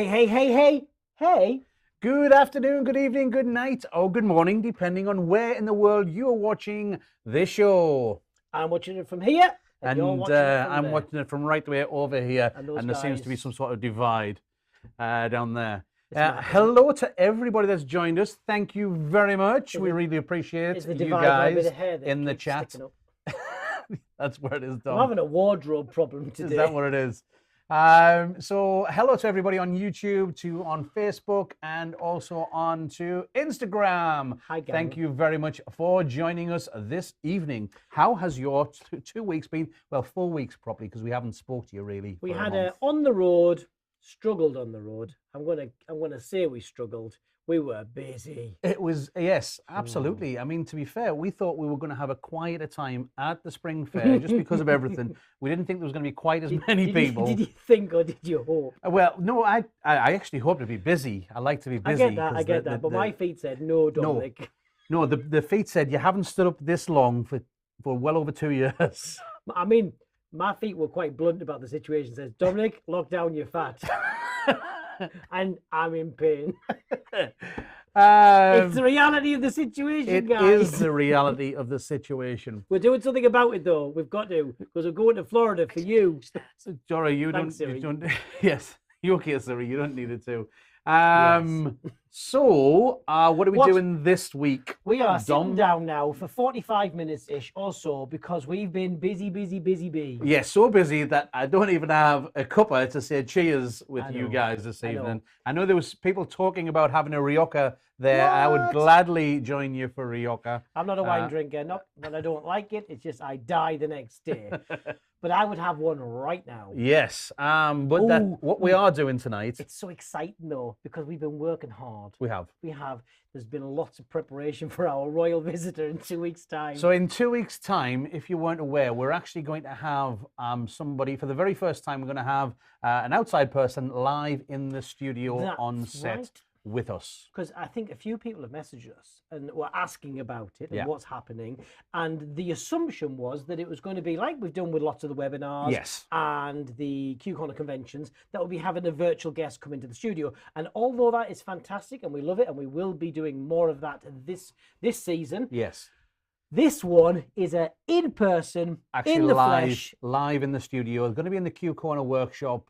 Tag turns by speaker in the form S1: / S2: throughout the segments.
S1: Hey.
S2: Good afternoon, good evening, good night, or good morning, depending on where in the world you're watching this show.
S1: I'm watching it from here, and you're watching it from
S2: I'm
S1: there.
S2: watching it from right the way over here,
S1: And
S2: and
S1: those
S2: there seems to be
S1: guys-
S2: some sort of divide down there.
S1: It's mad,
S2: Hello to everybody that's joined us. Thank you very much. We really appreciate
S1: Is the
S2: you
S1: divide by a bit
S2: guys
S1: of hair that
S2: in the
S1: keeps
S2: chat.
S1: sticking up?
S2: That's where it is, Dom.
S1: I'm having a wardrobe problem today.
S2: Is that what it is? So hello to everybody on YouTube, on Facebook, and also on to Instagram.
S1: Hi, gang.
S2: Thank you very much for joining us this evening. How has your 2 weeks been? Well, 4 weeks probably, because we haven't spoke to you really.
S1: We
S2: for a
S1: had
S2: month.
S1: on the road, struggled on the road. I'm gonna say we struggled. We were busy.
S2: It was, yes, absolutely. I mean, to be fair, we thought we were going to have a quieter time at the spring fair just because of everything. We didn't think there was going to be quite as many people.
S1: Did you think or did you hope?
S2: Well, no, I actually hope to be busy. I like to be busy.
S1: I get that. But my feet said no, Dominic.
S2: No, the feet said you haven't stood up this long for well over 2 years.
S1: I mean, my feet were quite blunt about the situation. Says, Dominic, lock down your fat. And I'm in pain. It's the reality of the situation, guys.
S2: It is the reality of the situation.
S1: We're doing something about it, though. We've got to, because we're going to Florida for you.
S2: So, Dora, you
S1: Thanks,
S2: don't.
S1: Siri.
S2: Yes, you're okay, Siri. You don't need it to.
S1: Yes.
S2: So, what are we doing this week?
S1: We are sitting
S2: Dom?
S1: down now for 45 minutes-ish or so because we've been busy.
S2: Yes, so busy that I don't even have a cuppa to say cheers with
S1: I
S2: you
S1: know,
S2: guys this
S1: I know.
S2: evening. I know there was people talking about having a Rioja there. I would
S1: What?
S2: gladly join you for Rioja.
S1: I'm not a wine drinker, not that I don't like it. It's just I die the next day. But I would have one right now.
S2: Yes, but what we are doing tonight,
S1: It's so exciting, though, because we've been working hard.
S2: we have.
S1: There's been lots of preparation for our royal visitor in 2 weeks' time.
S2: So in 2 weeks' time, if you weren't aware, we're actually going to have somebody, for the very first time, we're going to have an outside person live in the studio on
S1: That's
S2: set
S1: right.
S2: with us.
S1: Because I think a few people have messaged us and were asking about it and
S2: Yeah.
S1: what's happening. And the assumption was that it was going to be like we've done with lots of the webinars
S2: Yes.
S1: and the Q Corner conventions, that we'll be having a virtual guest come into the studio. And although that is fantastic and we love it and we will be doing more of that this season,
S2: Yes.
S1: this one is a in-person,
S2: Actually
S1: in the
S2: live,
S1: flesh.
S2: live in the studio. Going to be in the Q Corner workshop,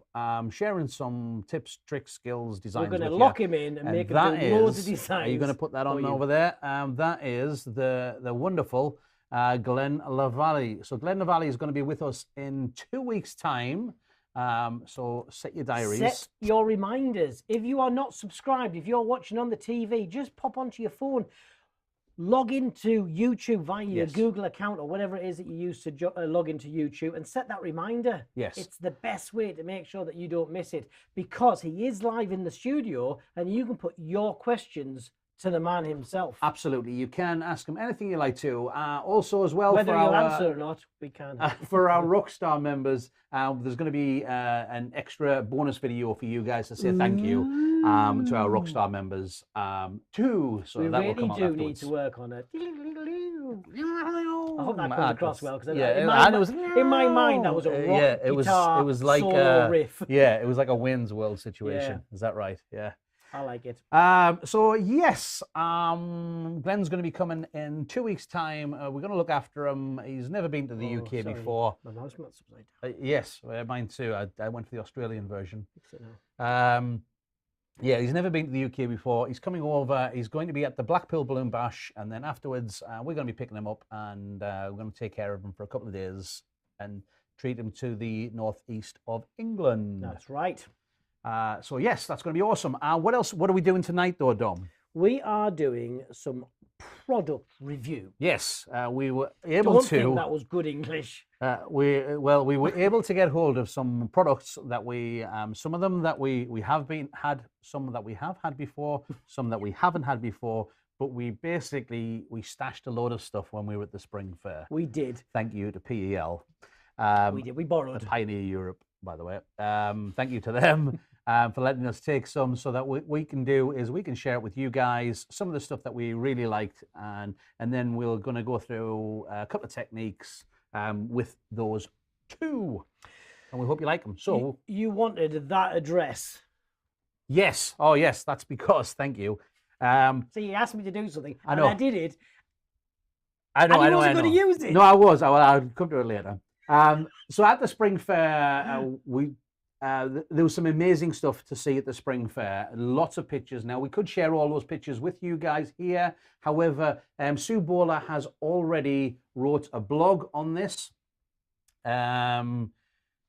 S2: sharing some tips, tricks, skills,
S1: We're
S2: designs.
S1: going to
S2: with
S1: lock
S2: you.
S1: him in and
S2: And
S1: make him
S2: that
S1: do loads of
S2: is-
S1: designs.
S2: Are you going to put that
S1: for
S2: on
S1: you.
S2: over there? That is the wonderful Glenn Lavalle. So Glenn Lavalle is going to be with us in 2 weeks' time. So set your diaries.
S1: Set your reminders. If you are not subscribed, if you're watching on the TV, just pop onto your phone, log into YouTube via your
S2: Yes.
S1: Google account or whatever it is that you use to log into YouTube and set that reminder.
S2: Yes.
S1: It's the best way to make sure that you don't miss it because he is live in the studio and you can put your questions to the man himself.
S2: Absolutely, you can ask him anything you like to. Also, as well,
S1: Whether
S2: for
S1: he'll
S2: our
S1: answer or not, we can.
S2: for our Rockstar members, there's going to be an extra bonus video for you guys to say thank you to our Rockstar members too. So
S1: we
S2: that will
S1: really
S2: come out
S1: do need
S2: afterwards.
S1: to work on it. I hope that comes across well because
S2: Yeah,
S1: in my mind that was a rock
S2: yeah, it was like
S1: solo riff.
S2: yeah, it was like a Wayne's World situation. Is that right? Yeah.
S1: I like it.
S2: So yes, Glenn's going to be coming in 2 weeks' time. We're going to look after him. He's never been to the UK
S1: sorry.
S2: before.
S1: My mouse went upside down.
S2: Yes, mine too. I went for the Australian version.
S1: Fix it now.
S2: Yeah, he's never been to the UK before. He's coming over. He's going to be at the Blackpool Balloon Bash, and then afterwards, we're going to be picking him up, and we're going to take care of him for a couple of days and treat him to the northeast of England.
S1: That's right.
S2: So yes, that's going to be awesome. What else? What are we doing tonight, though, Dom?
S1: We are doing some product review.
S2: Yes, we were able
S1: Don't
S2: to.
S1: think that was good English.
S2: We were able to get hold of some products that we, some of them that we have had, some that we have had before, some that we haven't had before. But we stashed a load of stuff when we were at the Spring Fair.
S1: We did.
S2: Thank you to PEL.
S1: We did. We borrowed.
S2: Pioneer Europe, by the way. Thank you to them for letting us take some, so that what we can do is we can share it with you guys, some of the stuff that we really liked, and then we're going to go through a couple of techniques with those too. And we hope you like them. So
S1: you wanted that address.
S2: Yes. Oh, yes. That's because. Thank you.
S1: So you asked me to do something,
S2: I know.
S1: and I did it.
S2: I know.
S1: And
S2: I
S1: you
S2: know.
S1: wasn't
S2: I
S1: going
S2: know.
S1: to use it.
S2: No, I was. I'll come to it later. So at the Spring Fair, there was some amazing stuff to see at the Spring Fair. Lots of pictures. Now, we could share all those pictures with you guys here. However, Sue Bowler has already wrote a blog on this.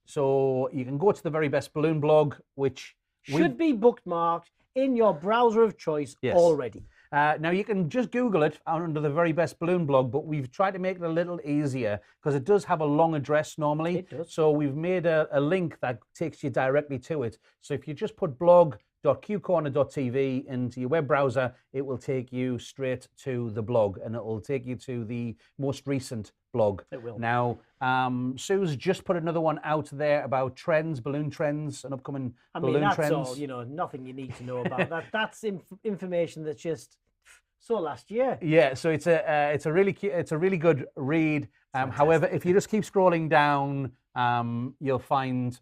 S2: So you can go to the Very Best Balloon blog, which
S1: should be bookmarked in your browser of choice already.
S2: Now, you can just Google it under the Very Best Balloon blog, but we've tried to make it a little easier because it does have a long address normally.
S1: It does.
S2: So we've made a link that takes you directly to it. So if you just put blog.qcorner.tv into your web browser, it will take you straight to the blog, and it will take you to the most recent blog.
S1: It will.
S2: Now, Sue's just put another one out there about trends, balloon trends, and upcoming balloon
S1: that's
S2: trends.
S1: all, nothing you need to know about that. That's information that's just so last year.
S2: Yeah, so it's a really good read. However, if you just keep scrolling down, you'll find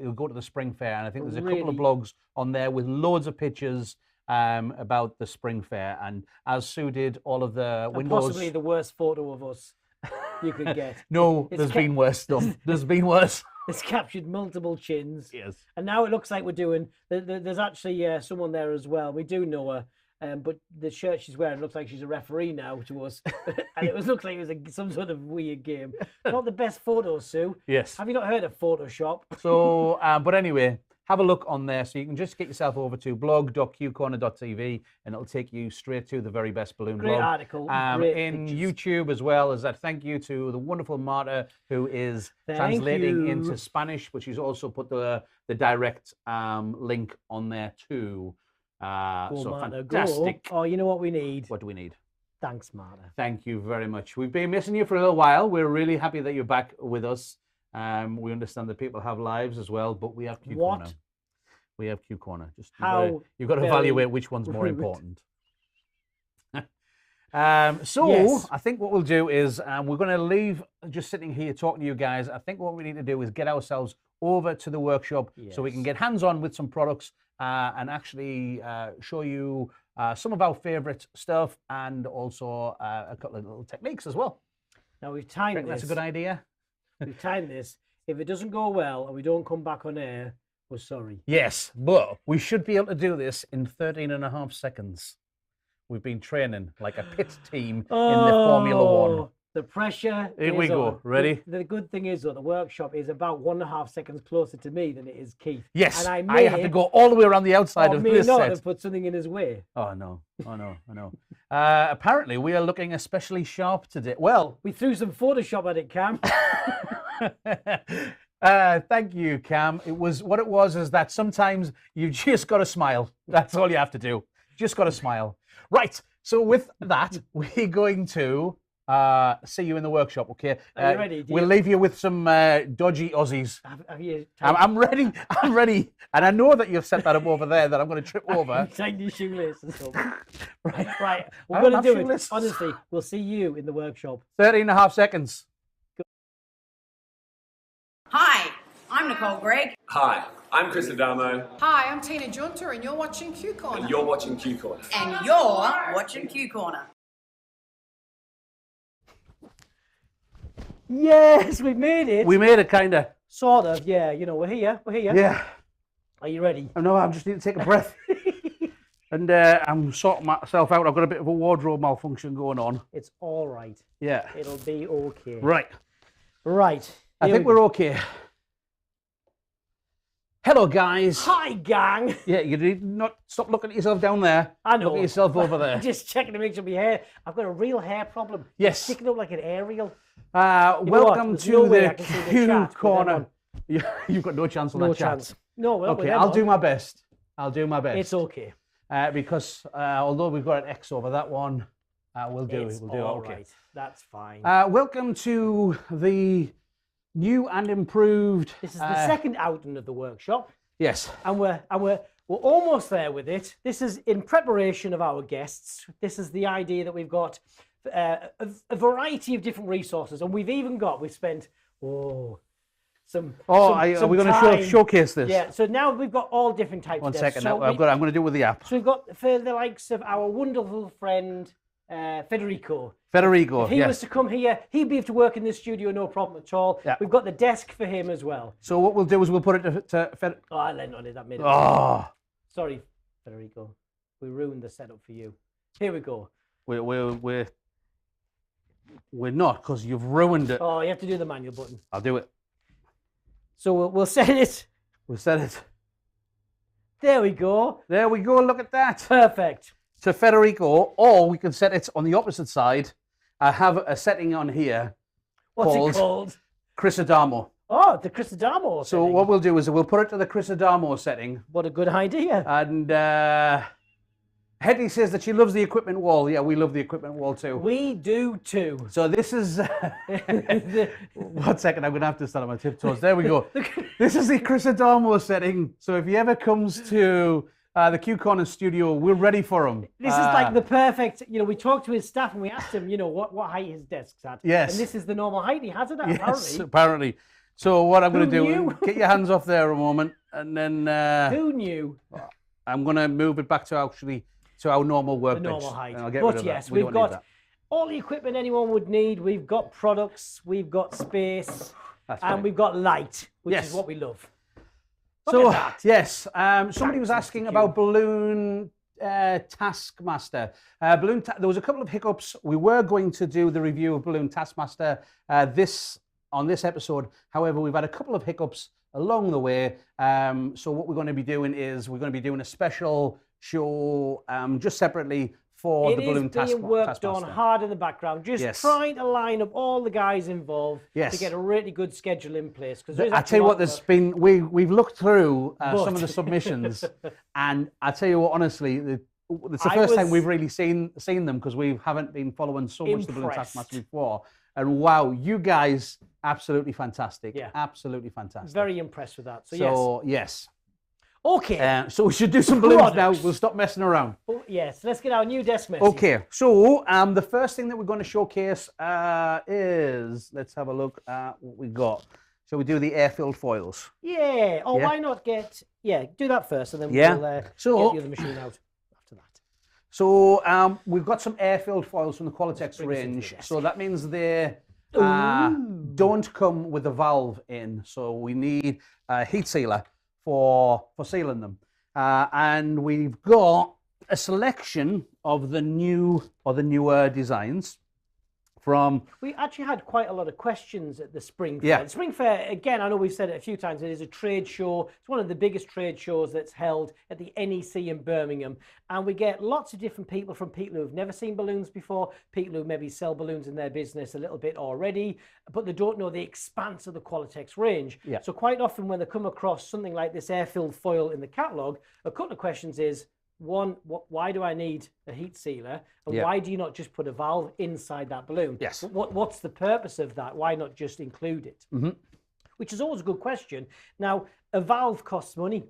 S2: you'll go to the Spring Fair, and I think there's a couple of blogs on there with loads of pictures about the Spring Fair. And as Sue did all of the windows,
S1: possibly the worst photo of us you could get.
S2: No, there's been worse stuff. There's been worse.
S1: It's captured multiple chins.
S2: Yes.
S1: And now it looks like we're doing. There's actually someone there as well. We do know her. But the shirt she's wearing looks like she's a referee now to us. And it looks like it was some sort of weird game. Not the best photos, Sue.
S2: Yes.
S1: Have you not heard of Photoshop?
S2: So, but anyway, have a look on there. So you can just get yourself over to blog.qcorner.tv, and it'll take you straight to the Very Best Balloon blog.
S1: Great article. Great
S2: in
S1: pictures.
S2: YouTube as well. As that, thank you to the wonderful Marta, who is translating into Spanish, but she's also put the direct link on there too. So
S1: Marta,
S2: fantastic.
S1: Go. Oh, you know what we need?
S2: What do we need?
S1: Thanks, Marta.
S2: Thank you very much. We've been missing you for a little while. We're really happy that you're back with us. We understand that people have lives as well, but we have Q Corner. We have Q Corner. Just you've got to evaluate which one's more important. Yes. I think what we'll do is we're going to leave just sitting here talking to you guys. I think what we need to do is get ourselves over to the workshop so we can get hands-on with some products and actually show you some of our favorite stuff and also a couple of little techniques as well.
S1: Now we've timed this.
S2: That's a good idea.
S1: We've timed this. If it doesn't go well and we don't come back on air, we're sorry.
S2: Yes, but we should be able to do this in 13.5 seconds. We've been training like a pit team in the Formula One.
S1: The pressure.
S2: Here we go. Ready?
S1: The good thing is, though, the workshop is about 1.5 seconds closer to me than it is Keith.
S2: Yes,
S1: and
S2: I have to go all the way around the outside of this set.
S1: Have put something in his way.
S2: Oh, no. I know. Apparently, we are looking especially sharp today. Well,
S1: we threw some Photoshop at it, Cam.
S2: Thank you, Cam. What it was is that sometimes you just got to smile. That's all you have to do. Just got to smile. Right. So with that, we're going to see you in the workshop, okay?
S1: Are you ready?
S2: We'll leave you with some dodgy Aussies.
S1: Have you
S2: I'm ready. I'm ready. And I know that you've set that up over there that I'm going to trip over.
S1: Tighten your shoelaces up. Right. We're going to do it. Honestly, we'll see you in the workshop.
S2: 13.5 seconds.
S3: Hi, I'm Nicole Gregg.
S4: Hi, I'm Chris Adamo.
S5: Hi, I'm Tina Junter, and you're watching Q Corner.
S4: And you're watching Q Corner.
S3: And you're watching Q Corner.
S1: Yes, we made it.
S2: We made it, kind of.
S1: Sort of, yeah. We're here.
S2: Yeah.
S1: Are you ready?
S2: No, I just need to take a breath. And I'm sorting myself out. I've got a bit of a wardrobe malfunction going on.
S1: It's all right.
S2: Yeah.
S1: It'll be okay.
S2: Right. I think we're okay. Hello, guys.
S1: Hi, gang.
S2: Yeah, you need not stop looking at yourself down there.
S1: I know.
S2: Look at yourself over there.
S1: Just checking to make sure my hair. I've got a real hair problem.
S2: Yes.
S1: It's sticking up like an aerial.
S2: Welcome to the Q Corner. You've got no chance on that chat.
S1: No chance. No, well,
S2: okay, I'll do my best.
S1: It's okay.
S2: Because although we've got an X over that one, we'll do it.
S1: We'll do it. Okay. Right. That's fine.
S2: Welcome to the new and improved.
S1: This is the second outing of the workshop.
S2: Yes.
S1: And we're almost there with it. This is in preparation of our guests. This is the idea that we've got a variety of different resources, and we've spent
S2: Are we going to showcase this?
S1: Yeah. So now we've got all different types.
S2: One
S1: of
S2: second.
S1: desks. So
S2: I'm going to do it with the app.
S1: So we've got for the likes of our wonderful friend Federico.
S2: Federico,
S1: If he was to come here, he'd be able to work in the studio, no problem at all.
S2: Yeah.
S1: We've got the desk for him as well.
S2: So what we'll do is we'll put it to Fed.
S1: Oh, I let on it. That made it.
S2: Oh,
S1: Sorry, Federico. We ruined the setup for you. Here we go.
S2: we're not, because you've ruined it.
S1: Oh, you have to do the manual button.
S2: I'll do it.
S1: So we'll set it.
S2: We said it.
S1: There we go.
S2: There we go. Look at that.
S1: Perfect.
S2: To Federico, or we can set it on the opposite side. I have a setting on here
S1: What's
S2: called
S1: it called?
S2: Chris Adamo.
S1: Oh, the Chris Adamo
S2: So
S1: setting.
S2: what we'll do is we'll put it to the Chris Adamo setting.
S1: What a good idea.
S2: And Hetty says that she loves the equipment wall. Yeah, we love the equipment wall too.
S1: We do too.
S2: So this is... 1 second, I'm going to have to stand on my tiptoes. There we go. This is the Chris Adamo setting. So if he ever comes to the Q Corner studio, we're ready for him.
S1: This is like the perfect, we talked to his staff and we asked him, what height his desk's at.
S2: Yes.
S1: And this is the normal height he has it at,
S2: Yes,
S1: apparently.
S2: apparently. So what I'm going to
S1: Who
S2: do,
S1: knew?
S2: get your hands off there a moment, and then
S1: Who knew?
S2: I'm going to move it back to our normal
S1: The
S2: workbench.
S1: normal height.
S2: And I'll get rid
S1: But
S2: of
S1: yes,
S2: that. We
S1: we've
S2: don't need
S1: got
S2: that.
S1: all the equipment anyone would need. We've got products, we've got space,
S2: That's
S1: and
S2: right.
S1: we've got light, which
S2: Yes.
S1: is what we love.
S2: So,
S1: Look at that.
S2: yes, somebody was asking about Balloon Taskmaster. There was a couple of hiccups. We were going to do the review of Balloon Taskmaster on this episode. However, we've had a couple of hiccups along the way. So what we're going to be doing is we're going to be doing a special show just separately for the Balloon
S1: It is being worked on
S2: Taskmaster.
S1: hard in the background, just
S2: Yes.
S1: trying to line up all the guys involved
S2: Yes.
S1: to get a really good schedule in place. Because
S2: I tell you what, there's been we've looked through some of the submissions, and I tell you what, honestly, it's the
S1: I
S2: first time
S1: was
S2: we've really seen them, because we haven't been following so much the Balloon
S1: impressed.
S2: Taskmaster before. And wow, you guys, absolutely fantastic.
S1: Yeah.
S2: Absolutely fantastic.
S1: very impressed with that. So,
S2: So yes.
S1: okay.
S2: So we should do some balloons now.
S1: Products.
S2: We'll stop messing around.
S1: Oh, yes, let's get our new desk messy.
S2: Okay, so the first thing that we're going to showcase is, let's have a look at what we got. Shall we do the air-filled foils?
S1: Yeah. Oh,
S2: Yeah.
S1: why not do that first, and then
S2: Yeah.
S1: we'll
S2: So-
S1: get the other machine out after that.
S2: So we've got some air-filled foils from the Qualatex
S1: bring this into
S2: range.
S1: the desk.
S2: So that means they don't come with a valve in. So we need a heat sealer for sealing them. And we've got a selection of the newer designs from...
S1: We actually had quite a lot of questions at the Spring Fair.
S2: Yeah.
S1: The Spring Fair, again, I know we've said it a few times, it is a trade show. It's one of the biggest trade shows that's held at the NEC in Birmingham. And we get lots of different people, from people who've never seen balloons before, people who maybe sell balloons in their business a little bit already, but they don't know the expanse of the Qualatex range.
S2: Yeah.
S1: So quite often when they come across something like this air-filled foil in the catalogue, a couple of questions is, one, why do I need a heat sealer? And
S2: Yeah.
S1: why do you not just put a valve inside that balloon?
S2: Yes.
S1: What's the purpose of that? Why not just include it?
S2: Mm-hmm.
S1: Which is always a good question. Now, a valve costs money.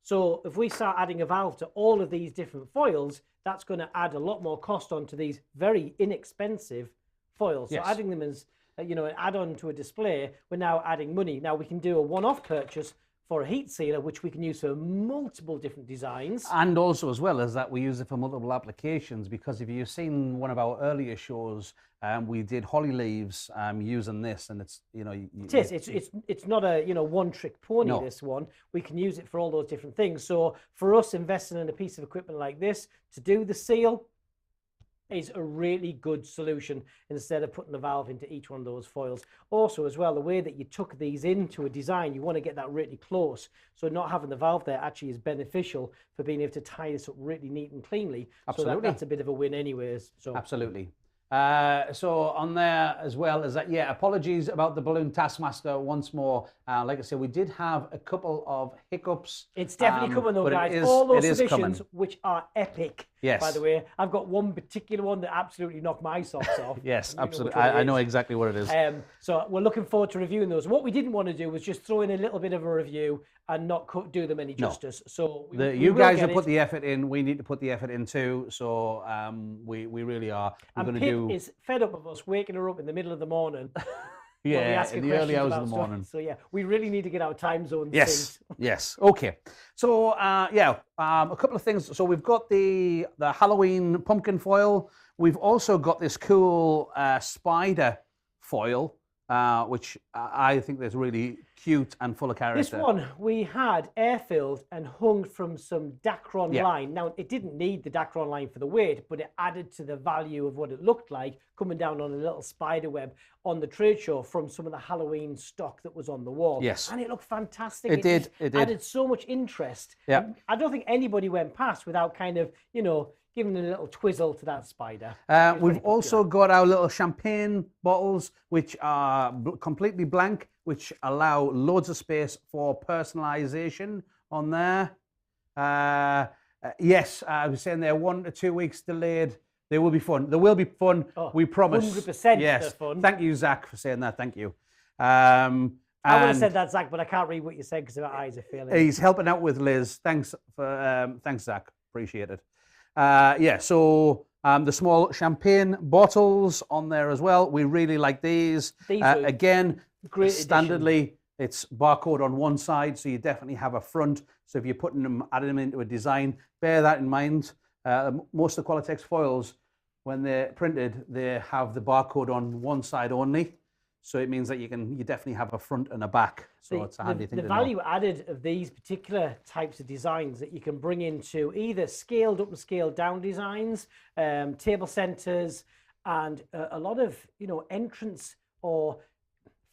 S1: So if we start adding a valve to all of these different foils, that's going to add a lot more cost onto these very inexpensive foils.
S2: Yes.
S1: So adding them as an add-on to a display, we're now adding money. Now we can do a one-off purchase for a heat sealer, which we can use for multiple different designs.
S2: And also, as well as that, we use it for multiple applications, because if you've seen one of our earlier shows, we did holly leaves using this, and it's,
S1: It's not a one-trick pony.
S2: No.
S1: This one, we can use it for all those different things. So for us, investing in a piece of equipment like this to do the seal is a really good solution, instead of putting a valve into each one of those foils. Also, as well, the way that you tuck these into a design, you want to get that really close. So not having the valve there actually is beneficial for being able to tie this up really neat and cleanly.
S2: Absolutely.
S1: So that's a bit of a win anyways. So
S2: Absolutely. So on there as well as that, apologies about the Balloon Taskmaster once more. Like I said, we did have a couple of hiccups.
S1: it's definitely coming though,
S2: but it
S1: guys.
S2: is-
S1: All those
S2: it is
S1: submissions,
S2: coming.
S1: which are epic.
S2: Yes.
S1: By the way, I've got one particular one that absolutely knocked my socks off.
S2: Yes,
S1: You know which
S2: absolutely.
S1: one it
S2: I know
S1: is.
S2: exactly what it is.
S1: So we're looking forward to reviewing those. What we didn't want to do was just throw in a little bit of a review and not do them any justice. So we
S2: You
S1: will
S2: guys
S1: get
S2: have put
S1: it.
S2: the effort in. We need to put the effort in too. So we really are. We're
S1: And
S2: going to
S1: Pip
S2: do.
S1: is fed up of us waking her up in the middle of the morning when we
S2: Yeah,
S1: ask her
S2: in the early
S1: questions
S2: hours of
S1: about
S2: the
S1: stuff.
S2: morning.
S1: So yeah, we really need to get our time zones
S2: Yes,
S1: synced.
S2: yes. Okay. So a couple of things. So we've got the Halloween pumpkin foil. We've also got this cool spider foil, which I think is really cute and full of character.
S1: This one we had air-filled and hung from some Dacron
S2: Yeah.
S1: line. Now, it didn't need the Dacron line for the weight, but it added to the value of what it looked like coming down on a little spider web on the trade show from some of the Halloween stock that was on the wall.
S2: Yes.
S1: And it looked fantastic.
S2: It did,
S1: just
S2: it did.
S1: added so much interest.
S2: Yeah.
S1: And I don't think anybody went past without kind of, giving a little twizzle to that spider.
S2: We've also got our little champagne bottles, which are completely blank, which allow loads of space for personalization on there. Yes, I was saying they're 1 to 2 weeks delayed. They will be fun. They will be fun. We promise.
S1: 100%
S2: Yes.
S1: they're fun.
S2: Thank you, Zach, for saying that. Thank you.
S1: I would have said that, Zach, but I can't read what you said because my eyes are failing.
S2: He's helping out with Liz. Thanks, Zach. Appreciate it. So the small champagne bottles on there as well. We really like these.
S1: These are
S2: again,
S1: great
S2: standardly, it's barcode on one side, so you definitely have a front. So if you're adding them into a design, bear that in mind. Most of the Qualatex foils, when they're printed, they have the barcode on one side only. So it means that you definitely have a front and a back. So it's a handy thing to know.
S1: The value added of these particular types of designs that you can bring into either scaled up and scaled down designs, table centers, and a lot of entrance or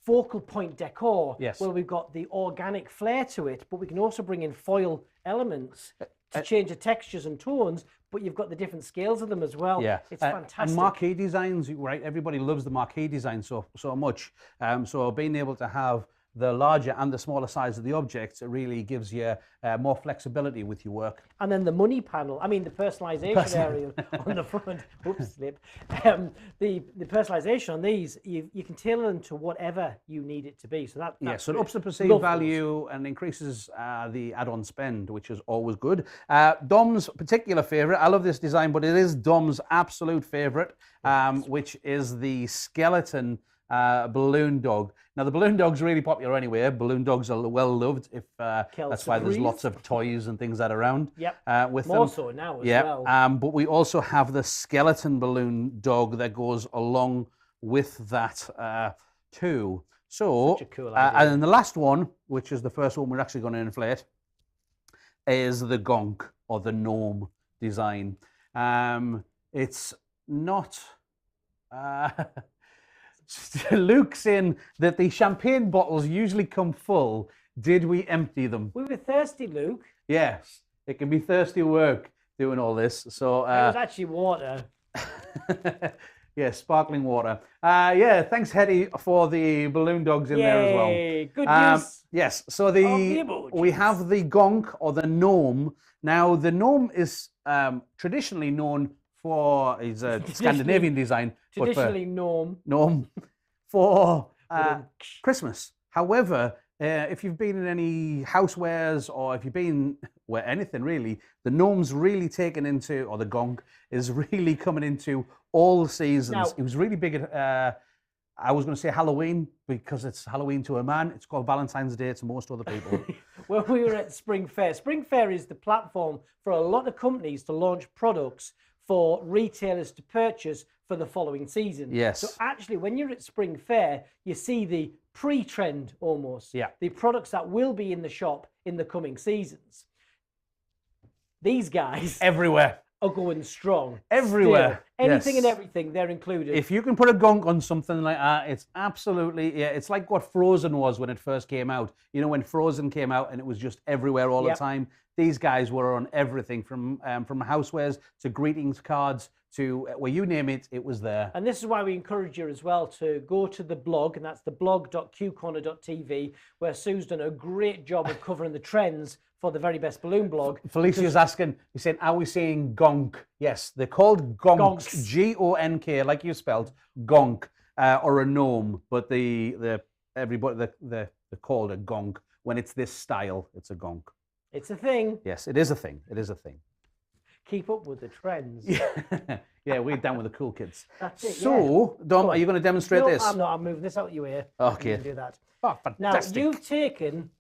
S1: focal point decor.
S2: Yes.
S1: Where we've got the organic flair to it, but we can also bring in foil elements to change the textures and tones. But you've got the different scales of them as well.
S2: Yeah,
S1: It's fantastic.
S2: And marquee designs, right? Everybody loves the marquee design so much. So being able to have the larger and the smaller size of the objects, it really gives you more flexibility with your work.
S1: And then the money panel, the personalization area on the front, whoops, slip. The personalization on these, you can tailor them to whatever you need it to be. So
S2: So it ups the perceived value and increases the add-on spend, which is always good. Dom's particular favorite, I love this design, but it is Dom's absolute favorite, which is the skeleton balloon dog. Now, the balloon dog's really popular anyway. Balloon dogs are well loved. That's why there's lots of toys and things that are around.
S1: Yep.
S2: With
S1: More
S2: them.
S1: so now as well.
S2: But we also have the skeleton balloon dog that goes along with that too. So,
S1: Such a cool idea.
S2: and then the last one, which is the first one we're actually going to inflate, is the gonk or the gnome design. It's not. Luke saying that the champagne bottles usually come full. Did we empty them?
S1: We were thirsty, Luke.
S2: Yes, it can be thirsty work doing all this. So
S1: It was actually water.
S2: yeah, sparkling water. Thanks, Hetty, for the balloon dogs in there as well.
S1: Yay, good news.
S2: Yes, so
S1: the emojis.
S2: we have the gonk or the gnome. Now, the gnome is traditionally known for his Scandinavian design.
S1: Traditionally
S2: gnome for Christmas. However, if you've been in any housewares or if you've been where anything really, the gnome's really taken into, or the gonk is really coming into all seasons.
S1: Now,
S2: it was really big at, I was going to say Halloween because it's Halloween to a man. It's called Valentine's Day to most other people.
S1: When we were at Spring Fair, Spring Fair is the platform for a lot of companies to launch products for retailers to purchase for the following season.
S2: Yes.
S1: So actually, when you're at Spring Fair, you see the pre-trend almost.
S2: Yeah.
S1: The products that will be in the shop in the coming seasons. These guys
S2: Everywhere.
S1: are going strong.
S2: Everywhere.
S1: Still. Anything
S2: Yes.
S1: and everything, they're included.
S2: If you can put a gonk on something like that, it's absolutely, it's like what Frozen was when it first came out. You know, when Frozen came out and it was just everywhere all the time. These guys were on everything from housewares to greetings cards to where you name it, it was there.
S1: And this is why we encourage you as well to go to the blog, and that's the blog.qcorner.tv, where Sue's done a great job of covering the trends for the very best balloon blog.
S2: Felicia's asking, he's saying, are we saying gonk? Yes, they're called gonks. G-O-N-K, like you spelled, gonk, or a gnome, but they're called a gonk. When it's this style, it's a gonk.
S1: It's a thing.
S2: Yes, it is a thing. It is a thing.
S1: keep up with the trends.
S2: Yeah, we're down with the cool kids.
S1: That's it,
S2: So, Dom, are you going to demonstrate
S1: No,
S2: this?
S1: I'm not. I'm moving this out your way.
S2: Okay.
S1: You can do that.
S2: Oh,
S1: Now,
S2: fantastic.
S1: you've taken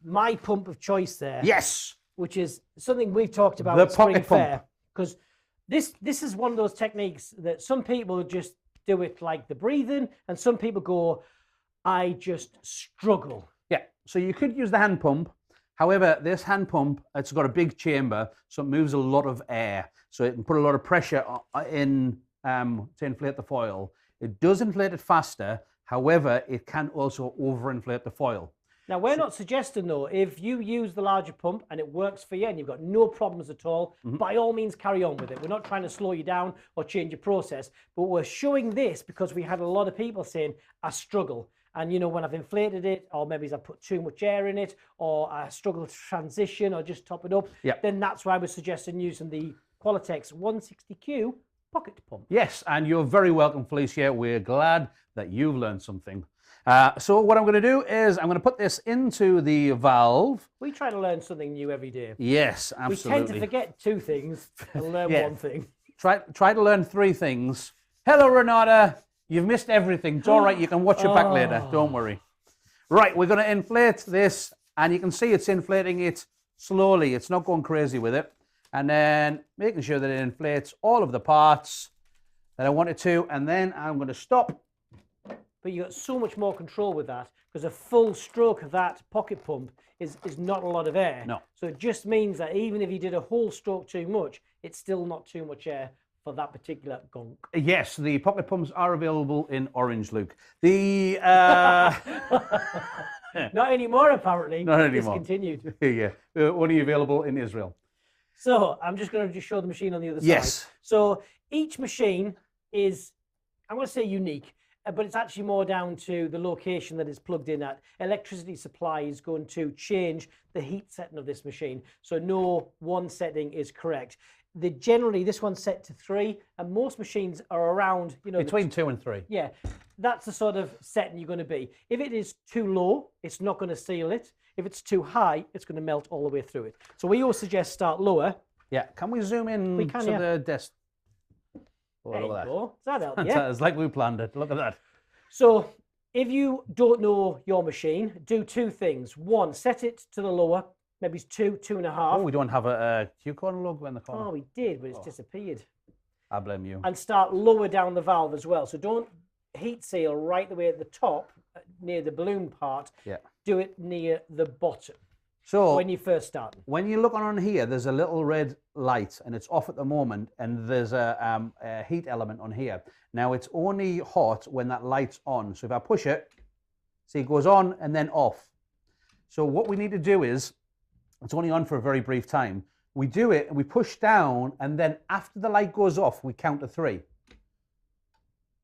S1: my pump of choice there.
S2: Yes.
S1: Which is something we've talked about
S2: The
S1: at Spring
S2: pocket pump.
S1: Fair. Because this is one of those techniques that some people just do it like the breathing, and some people go, I just struggle.
S2: Yeah, so you could use the hand pump. However, this hand pump, it's got a big chamber, so it moves a lot of air. So it can put a lot of pressure in to inflate the foil. It does inflate it faster. However, it can also overinflate the foil.
S1: Now, we're not suggesting, though, if you use the larger pump and it works for you and you've got no problems at all, by all means, carry on with it. We're not trying to slow you down or change your process, but we're showing this because we had a lot of people saying, I struggle. And, you know, when I've inflated it, or maybe I've put too much air in it, or I struggle to transition or just top it up, then that's why we're suggesting using the Qualatex 160Q pocket pump.
S2: Yes, and you're very welcome, Felicia. We're glad that you've learned something. So what I'm going to do is I'm going to put this into the valve.
S1: We try to learn something new every day.
S2: Yes, absolutely.
S1: We tend to forget 2 things and learn one thing.
S2: Try to learn 3 things. Hello, Renata. You've missed everything. It's all right. You can watch it back later. Don't worry. Right, we're going to inflate this, and you can see it's inflating it slowly. It's not going crazy with it. And then making sure that it inflates all of the parts that I want it to, and then I'm going to stop.
S1: But you've got so much more control with that, because a full stroke of that pocket pump is not a lot of air.
S2: No.
S1: So it just means that even if you did a whole stroke too much, it's still not too much air for that particular gunk.
S2: Yes, the pocket pumps are available in orange, Luke. The
S1: Not anymore, apparently.
S2: Not anymore.
S1: Discontinued.
S2: yeah, only available in Israel.
S1: So I'm just going to just show the machine on the other
S2: Yes.
S1: side. So each machine is, I'm going to say unique, but it's actually more down to the location that it's plugged in at. Electricity supply is going to change the heat setting of this machine. So no one setting is correct. Generally, this one's set to 3, and most machines are around, you know,
S2: Between 2 and 3.
S1: yeah, that's the sort of setting you're going to be. If it is too low, it's not going to seal it. If it's too high, it's going to melt all the way through it. So we always suggest start lower.
S2: Yeah, can we zoom in
S1: We can,
S2: to
S1: yeah.
S2: the desk? Oh,
S1: There
S2: look
S1: you
S2: at that.
S1: go. Does that help? Yeah.
S2: It's like we planned it. Look at that.
S1: So if you don't know your machine, do 2 things. 1, set it to the lower, maybe 2, 2.5.
S2: Oh, we don't have a Q Corner logo in the corner.
S1: Oh, we did, but it's disappeared.
S2: I blame you.
S1: And start lower down the valve as well. So don't heat seal right the way at the top, near the balloon part.
S2: Yeah.
S1: Do it near the bottom
S2: So
S1: when you first start.
S2: when you look on here, there's a little red light, and it's off at the moment, and there's a heat element on here. Now, it's only hot when that light's on. So if I push it, see, it goes on and then off. So what we need to do is, it's only on for a very brief time. We do it, and we push down, and then after the light goes off, we count to 3.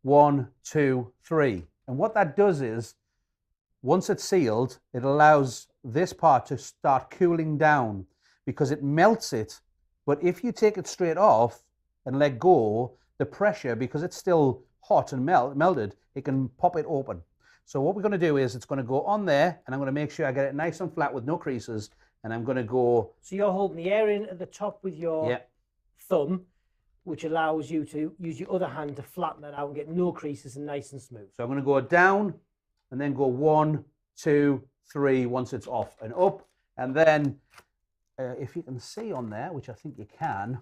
S2: 1, 2, 3. And what that does is, once it's sealed, it allows this part to start cooling down because it melts it. But if you take it straight off and let go, the pressure, because it's still hot and melted, it can pop it open. So what we're going to do is it's going to go on there, and I'm going to make sure I get it nice and flat with no creases, and I'm going to go...
S1: So you're holding the air in at the top with your thumb, which allows you to use your other hand to flatten it out and get no creases and nice and smooth.
S2: So I'm going to go down and then go 1, 2, 3 once it's off, and up. And then if you can see on there, which I think you can,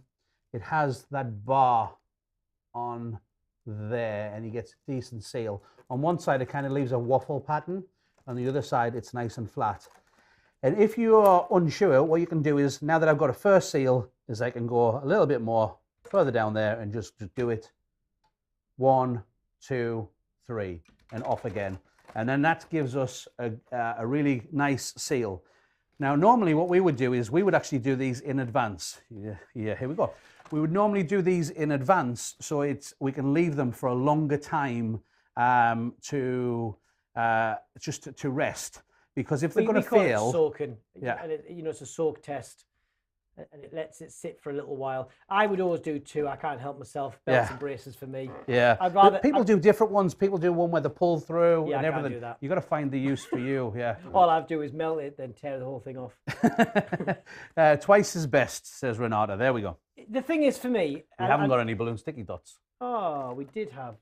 S2: it has that bar on there, and you get a decent seal. On one side, it kind of leaves a waffle pattern. On the other side, it's nice and flat. And if you are unsure, what you can do is, now that I've got a first seal, is I can go a little bit more further down there and just do it. 1, 2, 3, and off again. And then that gives us a really nice seal. Now, normally what we would do is we would actually do these in advance. Yeah, here we go. We would normally do these in advance, so we can leave them for a longer time to rest. Because if they're going to fail,
S1: soaking,
S2: yeah,
S1: and it's a soak test, and it lets it sit for a little while. I would always do 2. I can't help myself. Belts and braces for me.
S2: Yeah,
S1: I'd rather.
S2: People do different ones. People do one where they pull through
S1: Yeah,
S2: and
S1: I can't
S2: everything.
S1: do that.
S2: You got to find the use for you. Yeah.
S1: All I do is melt it, then tear the whole thing off.
S2: Twice is best, says Renata. There we go.
S1: the thing is for me,
S2: We haven't got any balloon sticky dots.
S1: Oh, we did have.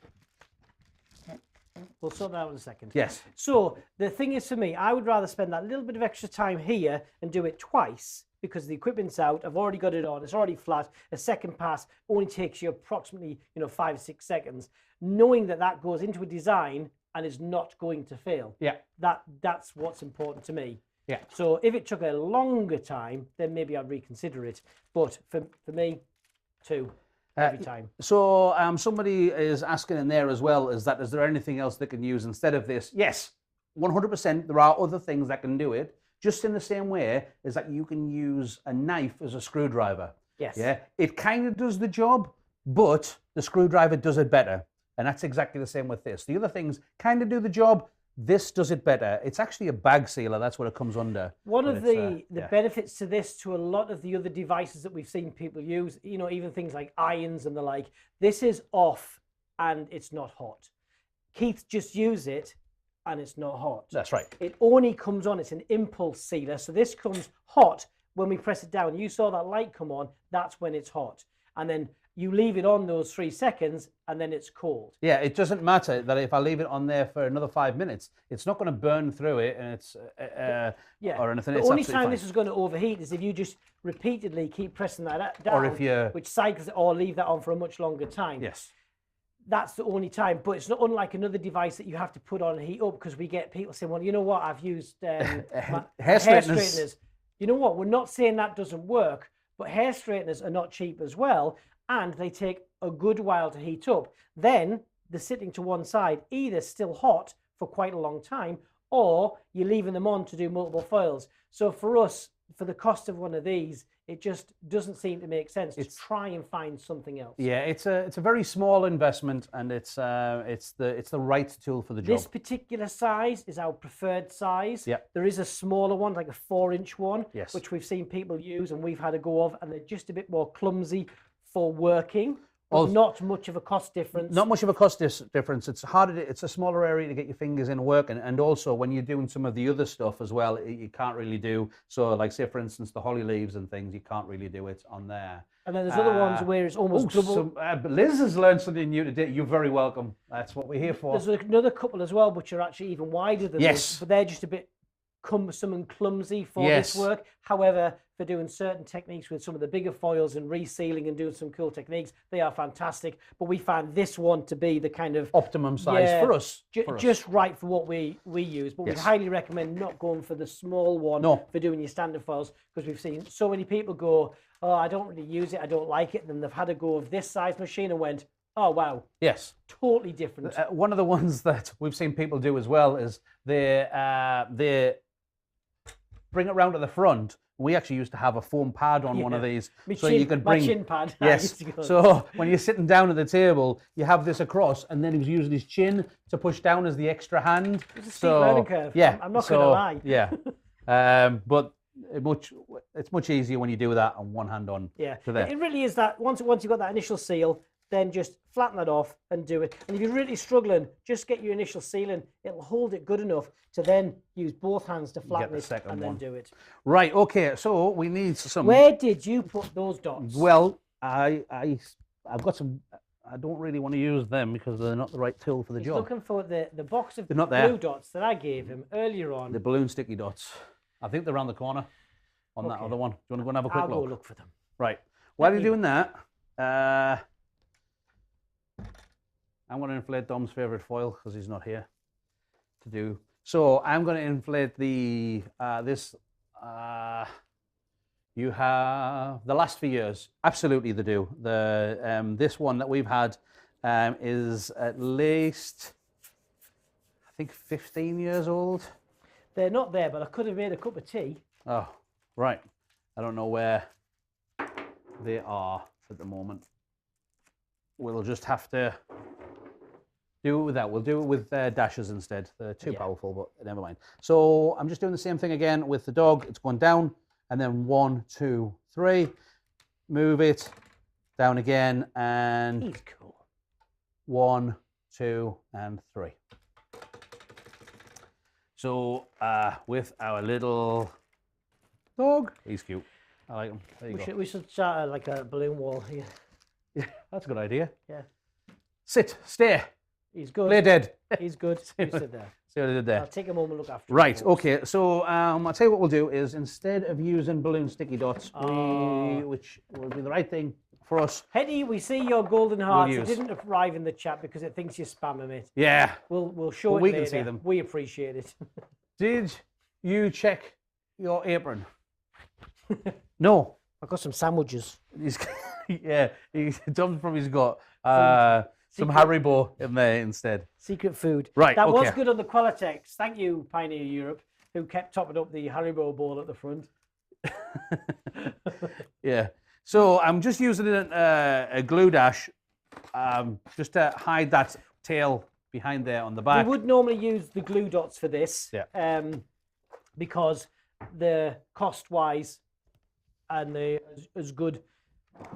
S1: We'll sort that out in a second.
S2: Yes.
S1: So the thing is for me, I would rather spend that little bit of extra time here and do it twice because the equipment's out. I've already got it on. It's already flat. A second pass only takes you approximately 5 or 6 seconds. Knowing that that goes into a design and is not going to fail.
S2: Yeah.
S1: That's what's important to me.
S2: Yeah.
S1: So if it took a longer time, then maybe I'd reconsider it. But for me, 2 every time.
S2: So somebody is asking in there as well, is there anything else they can use instead of this? Yes, 100%. There are other things that can do it, just in the same way as that you can use a knife as a screwdriver.
S1: Yes.
S2: Yeah, it kind of does the job, but the screwdriver does it better. And that's exactly the same with this. The other things kind of do the job. This does it better. It's actually a bag sealer. That's what it comes under.
S1: One of the benefits to this, to a lot of the other devices that we've seen people use, even things like irons and the like, this is off and it's not hot. Keith just used it and it's not hot.
S2: That's right.
S1: It only comes on. It's an impulse sealer. So this comes hot when we press it down. You saw that light come on. That's when it's hot. And then you leave it on those 3 seconds and then it's cold.
S2: Yeah, it doesn't matter that if I leave it on there for another 5 minutes, it's not going to burn through it and it's or anything.
S1: The only time this is going to overheat is if you just repeatedly keep pressing that down,
S2: or if you,
S1: which cycles it, or leave that on for a much longer time.
S2: Yes.
S1: That's the only time, but it's not unlike another device that you have to put on and heat up, because we get people saying, well, you know what, I've used hair straighteners. You know what, we're not saying that doesn't work, but hair straighteners are not cheap as well. And they take a good while to heat up. Then they're sitting to one side, either still hot for quite a long time, or you're leaving them on to do multiple foils. So for us, for the cost of one of these, it just doesn't seem to make sense to try and find something else.
S2: Yeah, it's a very small investment, and it's the right tool for the job.
S1: This particular size is our preferred size.
S2: Yeah.
S1: There is a smaller one, like a 4-inch one,
S2: yes,
S1: which we've seen people use and we've had a go of, and they're just a bit more clumsy for working, but not much of a cost difference.
S2: Not much of a cost difference. It's harder. It's a smaller area to get your fingers in working, and also when you're doing some of the other stuff as well, you can't really do. So, like say for instance, the holly leaves and things, you can't really do it on there.
S1: And then there's other ones where it's almost double.
S2: Liz has learned something new today. You're very welcome. That's what we're here for.
S1: There's another couple as well, which are actually even wider than this, but they're just a bit cumbersome and clumsy for this work. However, for doing certain techniques with some of the bigger foils and resealing and doing some cool techniques, they are fantastic. But we found this one to be the kind of
S2: optimum size for us.
S1: Just right for what we use. But we highly recommend not going for the small one for doing your standard foils, because we've seen so many people go, oh, I don't really use it, I don't like it. And then they've had a go of this size machine and went, oh, wow.
S2: Yes.
S1: Totally different.
S2: One of the ones that we've seen people do as well is they bring it round to the front. We actually used to have a foam pad on one of these, so you could bring.
S1: My chin pad.
S2: Yes. So when you're sitting down at the table, you have this across, and then he was using his chin to push down as the extra hand.
S1: It's a steep learning curve.
S2: Yeah.
S1: I'm not going to lie.
S2: Yeah. But it's much easier when you do that on one hand on.
S1: Yeah.
S2: To there.
S1: It really is that once you've got that initial seal, then just flatten that off and do it. And if you're really struggling, just get your initial sealing. It'll hold it good enough to then use both hands to flatten it and then do it.
S2: Right, okay, so we need some...
S1: Where did you put those dots?
S2: Well, I've got some... I don't really want to use them because they're not the right tool for the job.
S1: He's looking for the box of
S2: blue
S1: dots that I gave him earlier on.
S2: The balloon sticky dots. I think they're around the corner on that other one. Do you want to go and have a quick look?
S1: I'll go look for them.
S2: Right. While you're doing that, I'm going to inflate Dom's favourite foil because he's not here to do. So I'm going to inflate the you have the last few years. Absolutely, they do. The this one that we've had is at least, I think, 15 years old.
S1: They're not there, but I could have made a cup of tea.
S2: Oh, right. I don't know where they are at the moment. We'll just have to do it with that. We'll do it with dashes instead. They're too powerful, but never mind. So I'm just doing the same thing again with the dog. It's going down, and then 1, 2, 3. Move it down again, and
S1: he's cool.
S2: 1, 2, and 3. So with our little dog, he's cute. I like them. There you go.
S1: We should start like a balloon wall here.
S2: Yeah, that's a good idea.
S1: Yeah.
S2: Sit, stay,
S1: He's good.
S2: play dead.
S1: He's good. You sit there.
S2: See what I did there?
S1: I'll take a moment to look after him.
S2: Right, okay, so I'll tell you what we'll do is instead of using balloon sticky dots, which will be the right thing for us.
S1: Hetty, we see your golden hearts. It
S2: use.
S1: didn't arrive in the chat because it thinks you're spamming it.
S2: Yeah.
S1: We'll show
S2: Well,
S1: it
S2: we
S1: later.
S2: can see them.
S1: We appreciate it.
S2: Did you check your apron? No.
S1: I've got some sandwiches.
S2: He's, yeah, Dom's probably got some
S1: Secret-
S2: Haribo in there instead.
S1: Secret food.
S2: Right,
S1: That was
S2: okay.
S1: good on the Qualatex. Thank you, Pioneer Europe, who kept topping up the Haribo bowl at the front.
S2: Yeah. So I'm just using a glue dash just to hide that tail behind there on the back.
S1: We would normally use the glue dots for this,
S2: Yeah.
S1: because the cost-wise and the as good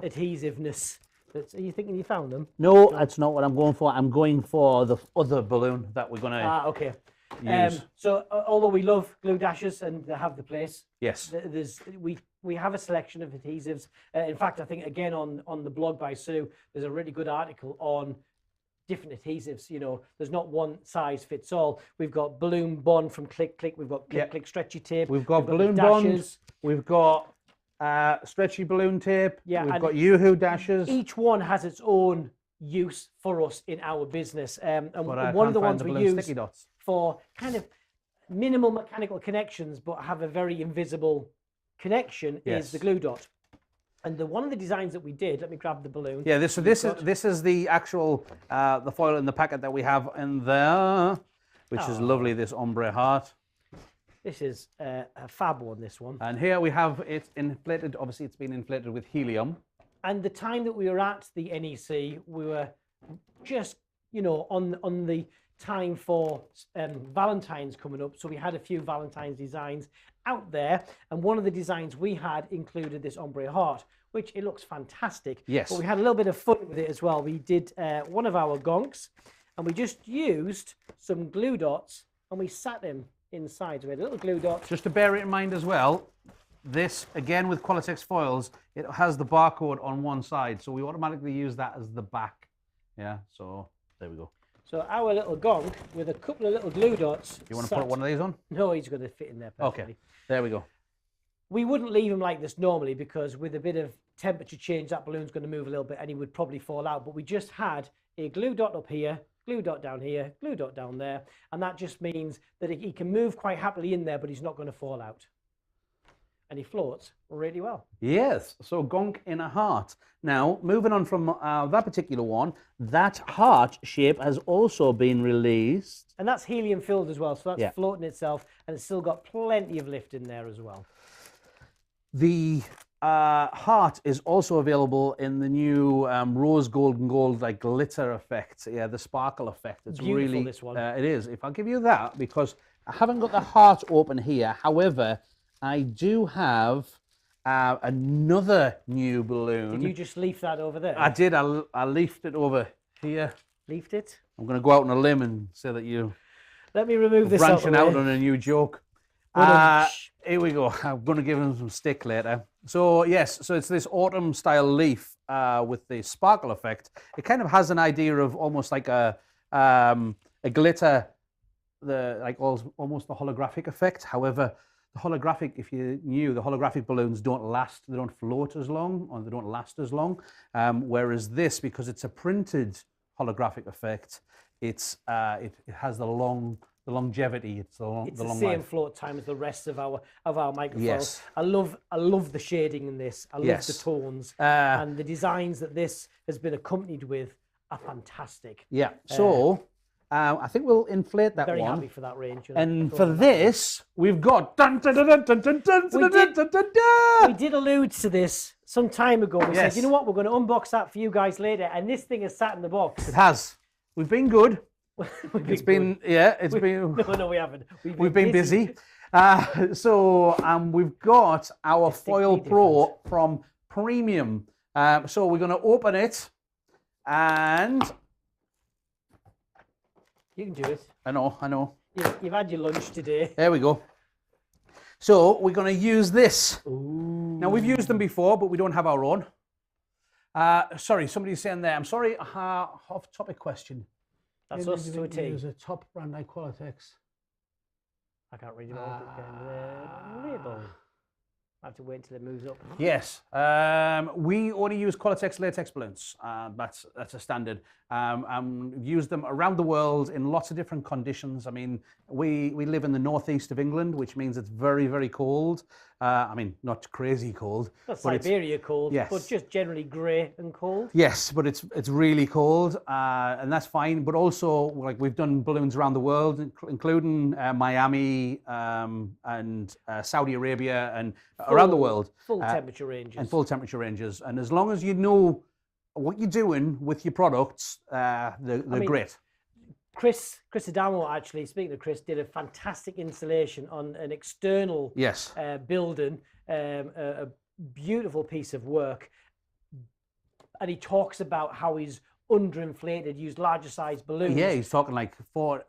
S1: adhesiveness. Are you thinking you found them?
S2: No, that's not what I'm going for. I'm going for the other balloon that we're going to
S1: Okay.
S2: use.
S1: So although we love glue dashes and they have the place,
S2: Yes.
S1: we have a selection of adhesives. In fact, I think again on the blog by Sue, there's a really good article on different adhesives. You know, there's not one size fits all. We've got Balloon Bond from Click Click. We've got Click
S2: Yeah.
S1: Click stretchy tape.
S2: We've got
S1: the
S2: balloon bond.
S1: dashes.
S2: We've got stretchy balloon tape.
S1: Yeah,
S2: We've
S1: and
S2: got Yoo-hoo dashes.
S1: Each one has its own use for us in our business. And
S2: But I
S1: one of the
S2: can't find
S1: ones we
S2: balloon
S1: use
S2: sticky dots.
S1: for kind of minimal mechanical connections but have a very invisible connection
S2: Yes.
S1: is the glue dot. And one of the designs that we did, let me grab the balloon.
S2: Yeah, this is the actual the foil in the packet that we have in there, which is lovely. This ombre heart.
S1: This is a fab one, this one.
S2: And here we have it inflated. Obviously, it's been inflated with helium.
S1: And the time that we were at the NEC, we were just, you know, on the time for Valentine's coming up. So we had a few Valentine's designs out there. And one of the designs we had included this ombre heart, which it looks fantastic.
S2: Yes.
S1: But we had a little bit of fun with it as well. We did one of our gonks and we just used some glue dots and we sat them inside. So we had a little glue dot.
S2: Just to bear it in mind as well, this, again with Qualatex foils, it has the barcode on one side. So we automatically use that as the back. Yeah, so there we go.
S1: So our little gonk with a couple of little glue dots.
S2: You want to put one of these on?
S1: No, he's going to fit in there perfectly.
S2: Okay, there we go.
S1: We wouldn't leave him like this normally because with a bit of temperature change, that balloon's going to move a little bit and he would probably fall out. But we just had a glue dot up here, glue dot down here, glue dot down there. And that just means that he can move quite happily in there, but he's not going to fall out. And he floats really well.
S2: Yes, so gonk in a heart. Now, moving on from that particular one, that heart shape has also been released.
S1: And that's helium filled as well. So that's
S2: Yeah.
S1: floating itself and it's still got plenty of lift in there as well.
S2: The heart is also available in the new rose gold and gold like glitter effect. Yeah, the sparkle effect. It's
S1: Beautiful,
S2: really
S1: this one.
S2: it is. If I'll give you that, because I haven't got the heart open here. However, I do have another new balloon.
S1: Did you just leaf that over there?
S2: I did. I leafed it over here.
S1: Leafed it?
S2: I'm going to go out on a limb and say that you
S1: Let me remove this
S2: branching
S1: out
S2: out
S1: the way.
S2: on a new joke.
S1: Ba-dum.
S2: Here we go. I'm going to give him some stick later. So yes, so it's this autumn style leaf with the sparkle effect. It kind of has an idea of almost like a glitter, almost the holographic effect. However, the holographic, if you knew, the holographic balloons don't last. They don't float as long, or they don't last as long. Whereas this, because it's a printed holographic effect, it has the longevity. It's the long
S1: same
S2: life.
S1: float time as the rest of our Microfoil.
S2: Yes.
S1: I love the shading in this. I love
S2: Yes.
S1: the tones and the designs that this has been accompanied with are fantastic.
S2: Yeah. So I think we'll inflate that
S1: Very
S2: one.
S1: happy for that range. you know,
S2: And
S1: for
S2: for
S1: all that.
S2: this, we've got dun, dun, dun, dun, dun, dun, dun,
S1: We
S2: dun,
S1: did-
S2: dun, dun, dun.
S1: We did allude to this some time ago. We
S2: Yes.
S1: said, you know what, we're going to unbox that for you guys later. And this thing has sat in the box.
S2: It has. We've been good.
S1: It's
S2: been been.
S1: No, we haven't.
S2: We've been busy. So we've got our Foil
S1: Distinctly
S2: Pro from Premium. So we're going to open it, and
S1: You can do it.
S2: I know.
S1: You've had your lunch today.
S2: There we go. So we're going to use this. Ooh. Now, we've used them before, but we don't have our own. Sorry, somebody's saying there. I'm sorry, off-topic question.
S1: That's us to a T.
S2: Use a top brand like Qualatex.
S1: I can't read it all. Label. I have to wait until it moves up.
S2: Yes, we only use Qualatex latex balloons. That's a standard. Use them around the world in lots of different conditions. I mean, we live in the northeast of England, which means it's very, very cold. I mean, not crazy cold.
S1: Not Siberia cold,
S2: yes.
S1: But just generally grey and cold.
S2: Yes, but it's really cold, and that's fine. But also, like we've done balloons around the world, including Miami and Saudi Arabia and around the world.
S1: Full temperature ranges.
S2: And full temperature ranges. And as long as you know what you're doing with your products, they're great.
S1: Chris Adamo, actually, speaking of Chris, did a fantastic installation on an external building, a beautiful piece of work. And he talks about how he's underinflated, used larger size balloons.
S2: Yeah, he's talking like 40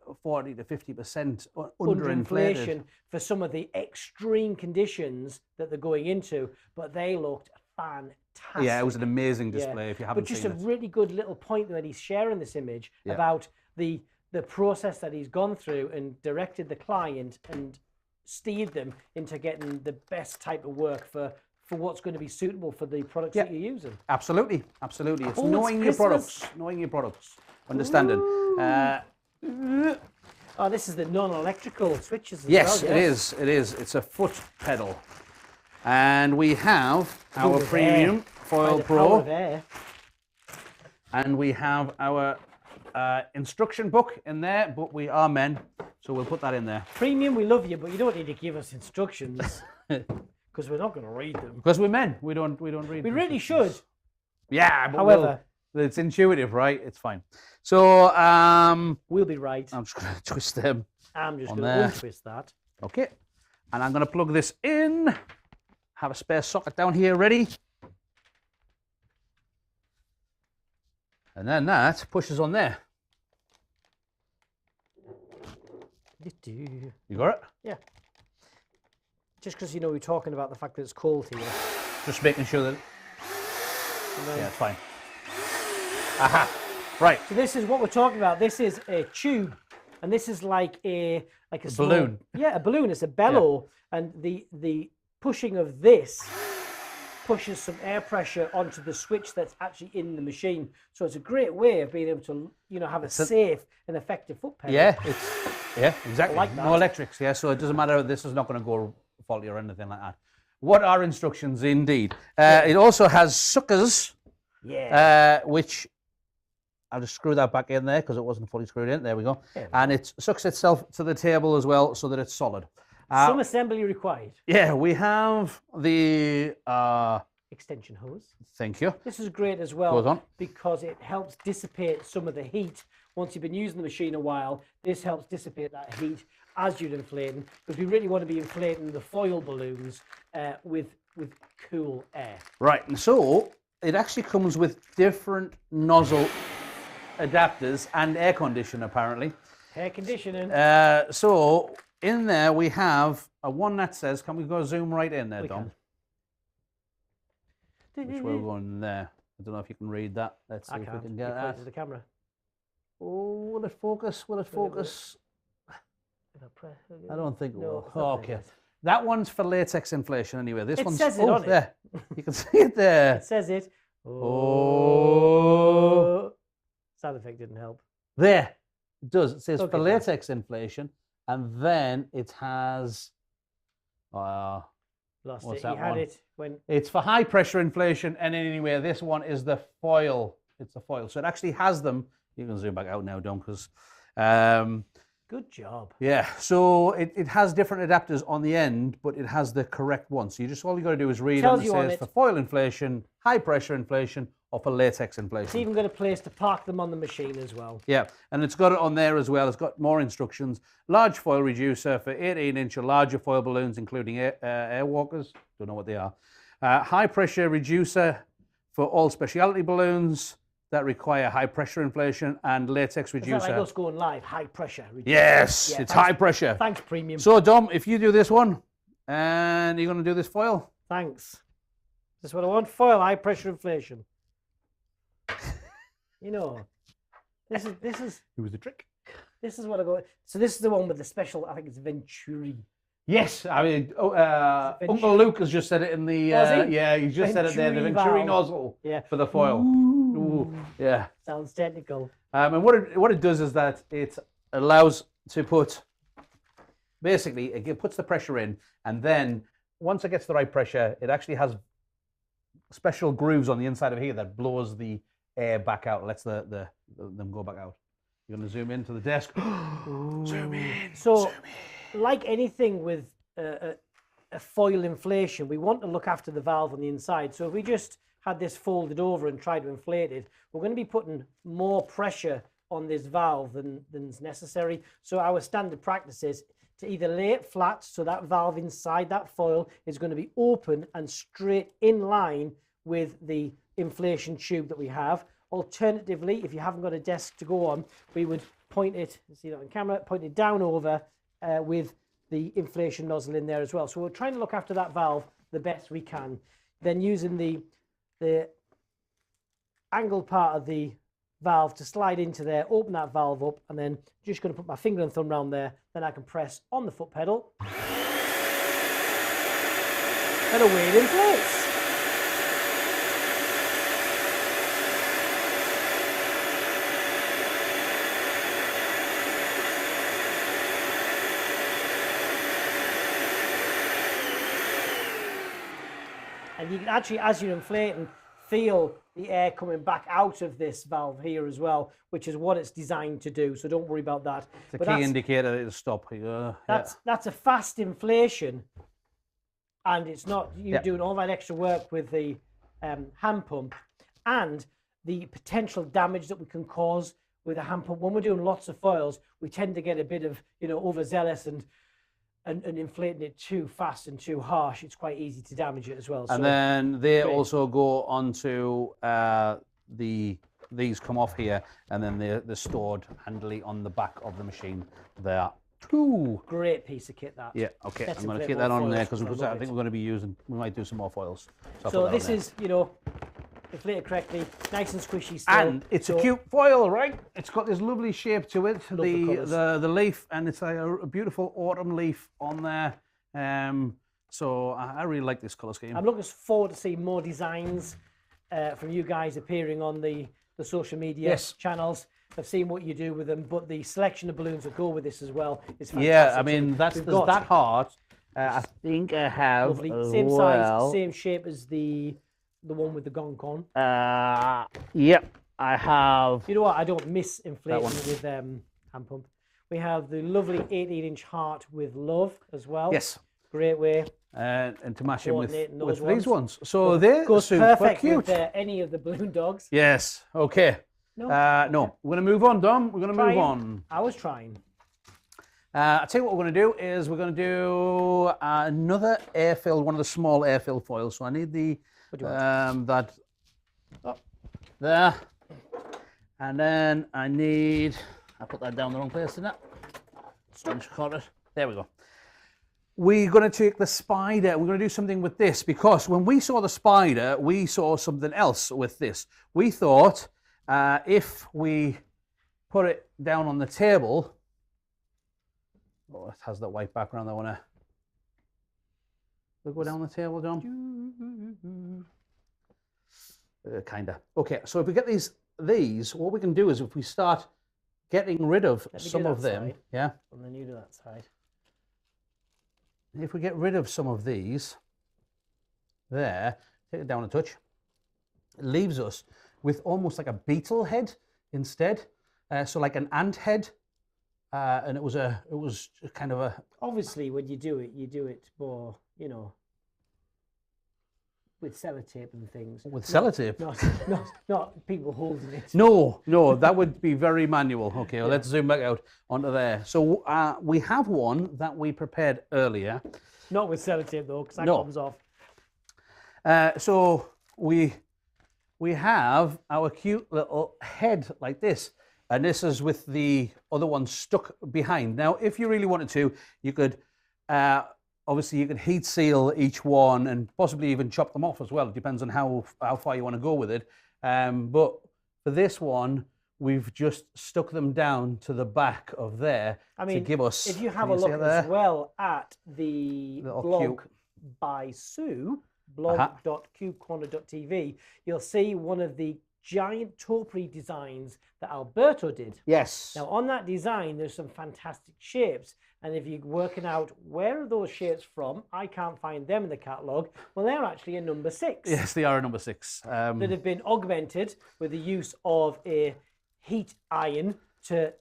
S2: to 50% underinflation
S1: for some of the extreme conditions that they're going into, but they looked fantastic.
S2: Yeah, it was an amazing display if you haven't seen it.
S1: But just a really good little point that he's sharing this image about the process that he's gone through and directed the client and steered them into getting the best type of work for what's going to be suitable for the products that you're using.
S2: Absolutely. It's knowing your products, understanding.
S1: Oh, this is the non-electrical switches as
S2: yes,
S1: well.
S2: Yes, it is. It's a foot pedal. And we have our premium foil pro. And we have our instruction book in there, but we are men, so we'll put that in there.
S1: Premium, we love you, but you don't need to give us instructions because we're not going to read them.
S2: Because we're men, we don't read.
S1: We really should.
S2: Yeah, but
S1: however,
S2: it's intuitive, right? It's fine. So
S1: we'll be right.
S2: I'm just going to twist them.
S1: I'm just going to untwist that.
S2: Okay, and I'm going to plug this in. Have a spare socket down here ready. And then that pushes on there. You got it?
S1: Yeah. Just because, we're talking about the fact that it's cold here.
S2: Just making sure that... Yeah, it's fine. Aha! Right.
S1: So this is what we're talking about. This is a tube. And this is like a
S2: balloon.
S1: Yeah, a balloon. It's a bellow. Yeah. And the pushing of this pushes some air pressure onto the switch that's actually in the machine. So it's a great way of being able to, have a safe and effective foot pedal.
S2: Yeah, exactly. Like no electrics, so it doesn't matter. This is not going to go faulty or anything like that. What are instructions indeed? It also has suckers, which I'll just screw that back in there because it wasn't fully screwed in. There we go. And it sucks itself to the table as well so that it's solid.
S1: Some assembly required.
S2: Yeah, we have the
S1: extension hose.
S2: Thank you.
S1: This is great as well because it helps dissipate some of the heat. Once you've been using the machine a while, this helps dissipate that heat as you're inflating, because we really want to be inflating the foil balloons with cool air.
S2: Right, and so it actually comes with different nozzle adapters and air condition, apparently.
S1: Air conditioning.
S2: So in there we have a one that says, can we go zoom right in there, Dom? Which will go in there. I don't know if you can read that. Let's see if we can get that.
S1: To the camera.
S2: Oh, will it focus? Will it focus? I don't think it will. Oh, okay. That one's for latex inflation anyway. This one's...
S1: It says it on it.
S2: There. You can see it there.
S1: It says it. Oh. Sound effect didn't help.
S2: There. It does. It says for latex inflation. And then it has...
S1: Lost
S2: what's
S1: it.
S2: that
S1: You had
S2: one?
S1: it when...
S2: It's for high pressure inflation. And anyway, this one is the foil. It's the foil. So it actually has them. You can zoom back out now, Dom, because...
S1: Good job.
S2: Yeah, so it has different adapters on the end, but it has the correct one. So all you got to do is read it. It says for foil inflation, high pressure inflation, or for latex inflation.
S1: It's even got a place to park them on the machine as well.
S2: Yeah, and it's got it on there as well. It's got more instructions. Large foil reducer for 18-inch or larger foil balloons, including air walkers. Don't know what they are. High pressure reducer for all specialty balloons that require high pressure inflation, and latex reducer.
S1: Is that like us going live? High pressure reducer.
S2: Yes, it's high pressure.
S1: Thanks, premium.
S2: So, Dom, if you do this one, And you're going to do this foil?
S1: Thanks. This is what I want. Foil high pressure inflation. You know, this is.
S2: It was the trick.
S1: This is what I go. So this is the one with the special. I think it's Venturi.
S2: Yes, I mean,
S1: Venturi.
S2: Uncle Luke has just said it in the. Yeah, he just said it there. The
S1: Venturi
S2: Venturi
S1: valve.
S2: nozzle.
S1: Yeah.
S2: For the foil. Ooh, yeah.
S1: Sounds technical.
S2: And what it does is that it allows to put. Basically, it puts the pressure in, and then once it gets the right pressure, it actually has special grooves on the inside of here that blows the air back out, lets them go back out. You're going to zoom into the desk. Zoom in.
S1: So,
S2: zoom in.
S1: like anything with a foil inflation, we want to look after the valve on the inside. So if we just had this folded over and tried to inflate it, we're going to be putting more pressure on this valve than's necessary. So our standard practice is to either lay it flat so that valve inside that foil is going to be open and straight in line with the inflation tube that we have. Alternatively, if you haven't got a desk to go on, we would point it, see that on camera, point it down over with the inflation nozzle in there as well. So we're trying to look after that valve the best we can. Then using the angled part of the valve to slide into there, open that valve up, and then just going to put my finger and thumb around there. Then I can press on the foot pedal. And away it inflates. And you can actually, as you're inflating, feel the air coming back out of this valve here as well, which is what it's designed to do. So don't worry about that.
S2: It's a key indicator that it'll stop.
S1: That's a fast inflation, and it's not you
S2: Yeah.
S1: doing all that extra work with the hand pump and the potential damage that we can cause with a hand pump. When we're doing lots of foils, we tend to get a bit of overzealous and inflating it too fast and too harsh. It's quite easy to damage it as well.
S2: And
S1: so,
S2: then they
S1: great.
S2: also go onto these come off here, and then they're stored handily on the back of the machine there. Ooh.
S1: Great piece of kit that.
S2: Yeah, okay.
S1: Let's
S2: I'm going to
S1: inflate
S2: keep that
S1: more
S2: on there
S1: foils,
S2: because
S1: I
S2: I
S1: love
S2: think
S1: it.
S2: we're going to we might do some more foils. I'll
S1: So
S2: put that
S1: this
S2: on there.
S1: is, inflated correctly, nice and squishy still.
S2: And it's
S1: So-
S2: a cute foil, right? It's got this lovely shape to it.
S1: the colours.
S2: The leaf, and it's like a beautiful autumn leaf on there. So I really like this colour scheme.
S1: I'm looking forward to seeing more designs from you guys appearing on the social media
S2: Yes.
S1: channels. I've seen what you do with them, but the selection of balloons that go with this as well is fantastic.
S2: Yeah, I
S1: So
S2: mean,
S1: we've
S2: there's
S1: got
S2: that heart. I think I have
S1: lovely,
S2: as
S1: same
S2: well.
S1: size, same shape as the one with the gong con.
S2: Yep, I have.
S1: You know what? I don't miss inflating
S2: one.
S1: with hand pump. We have the lovely 18-inch heart with love as well.
S2: Yes,
S1: Great way.
S2: and to mash it with
S1: Coordinating those
S2: these
S1: ones.
S2: ones. So they're
S1: Goes
S2: super
S1: perfect
S2: cute.
S1: with any of the balloon dogs.
S2: Yes. Okay.
S1: No,
S2: No, we're going to move on, Dom. We're going to move
S1: Trying.
S2: on.
S1: I was trying.
S2: I'll tell you what we're going to do is we're going to do another air-filled, one of the small air-filled foils. So I need the
S1: What do you want?
S2: that there, and then I need. I put that down the wrong place, didn't I? Sponge caught it. There we go. We're going to take the spider. We're going to do something with this because when we saw the spider, we saw something else with this. We thought if we put it down on the table. Oh, it has that white background. I want to. We'll go down the table, John. Kinda. Okay, so if we get these, what we can do is if we start getting rid of
S1: Let me do
S2: some of
S1: that
S2: them,
S1: side.
S2: yeah.
S1: And then you do that side.
S2: If we get rid of some of these, there, take it down a touch. It leaves us with almost like a beetle head instead, so like an ant head. And it was kind of a.
S1: Obviously, when you do it more, with sellotape and things.
S2: With sellotape?
S1: Not people holding it.
S2: No, that would be very manual. Okay, well, let's zoom back out onto there. So we have one that we prepared earlier.
S1: Not with sellotape though, because that
S2: No.
S1: comes off.
S2: So we have our cute little head like this. And this is with the other one stuck behind. Now, if you really wanted to, you could obviously you can heat seal each one and possibly even chop them off as well. It depends on how far you want to go with it. But for this one, we've just stuck them down to the back of there to give us.
S1: If you have a look as well at the blog by Sue, blog.qcorner.tv, you'll see one of the giant topiary designs that Alberto did.
S2: Yes.
S1: Now on that design, there's some fantastic shapes. And if you're working out where are those shapes from, I can't find them in the catalogue. Well, they're actually a number 6.
S2: Yes, they are a number 6.
S1: That have been augmented with the use of a heat iron to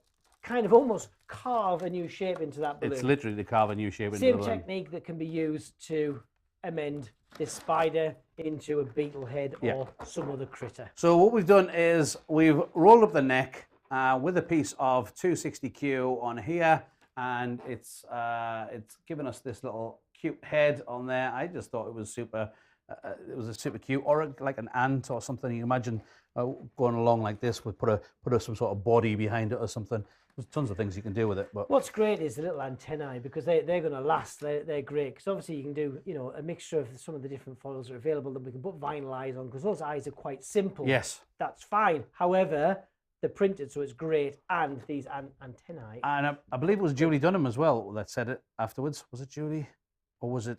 S1: kind of almost carve a new shape into that balloon.
S2: It's literally to carve a new shape into the balloon.
S1: Same technique that can be used to amend this spider into a beetle head or some other critter.
S2: So what we've done is we've rolled up the neck with a piece of 260Q on here, and it's given us this little cute head on there. I just thought it was super. It was a super cute, or like an ant or something. You imagine going along like this with put some sort of body behind it or something. There's tons of things you can do with it. But
S1: what's great is the little antennae, because they're going to last. They're great because obviously you can do a mixture of some of the different foils that are available that we can put vinyl eyes on, because those eyes are quite simple.
S2: Yes,
S1: that's fine. However, they're printed, so it's great, and these antennae.
S2: And I believe it was Julie Dunham as well that said it afterwards. Was it Julie, or was it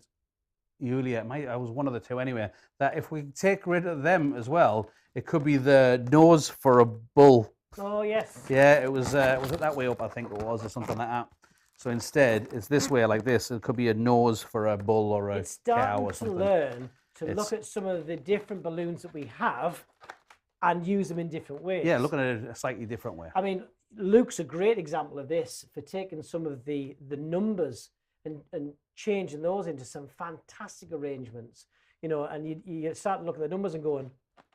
S2: Yulia? I was one of the two anyway. That if we take rid of them as well, it could be the nose for a bull.
S1: Oh yes.
S2: Yeah, it was it that way up? I think it was, or something like that. So instead, it's this way, like this. It could be a nose for a bull or a cow or something.
S1: It's starting to learn to look at some of the different balloons that we have and use them in different ways.
S2: Yeah, looking at it a slightly different way.
S1: I mean, Luke's a great example of this, for taking some of the numbers and changing those into some fantastic arrangements. And you start looking at the numbers and going,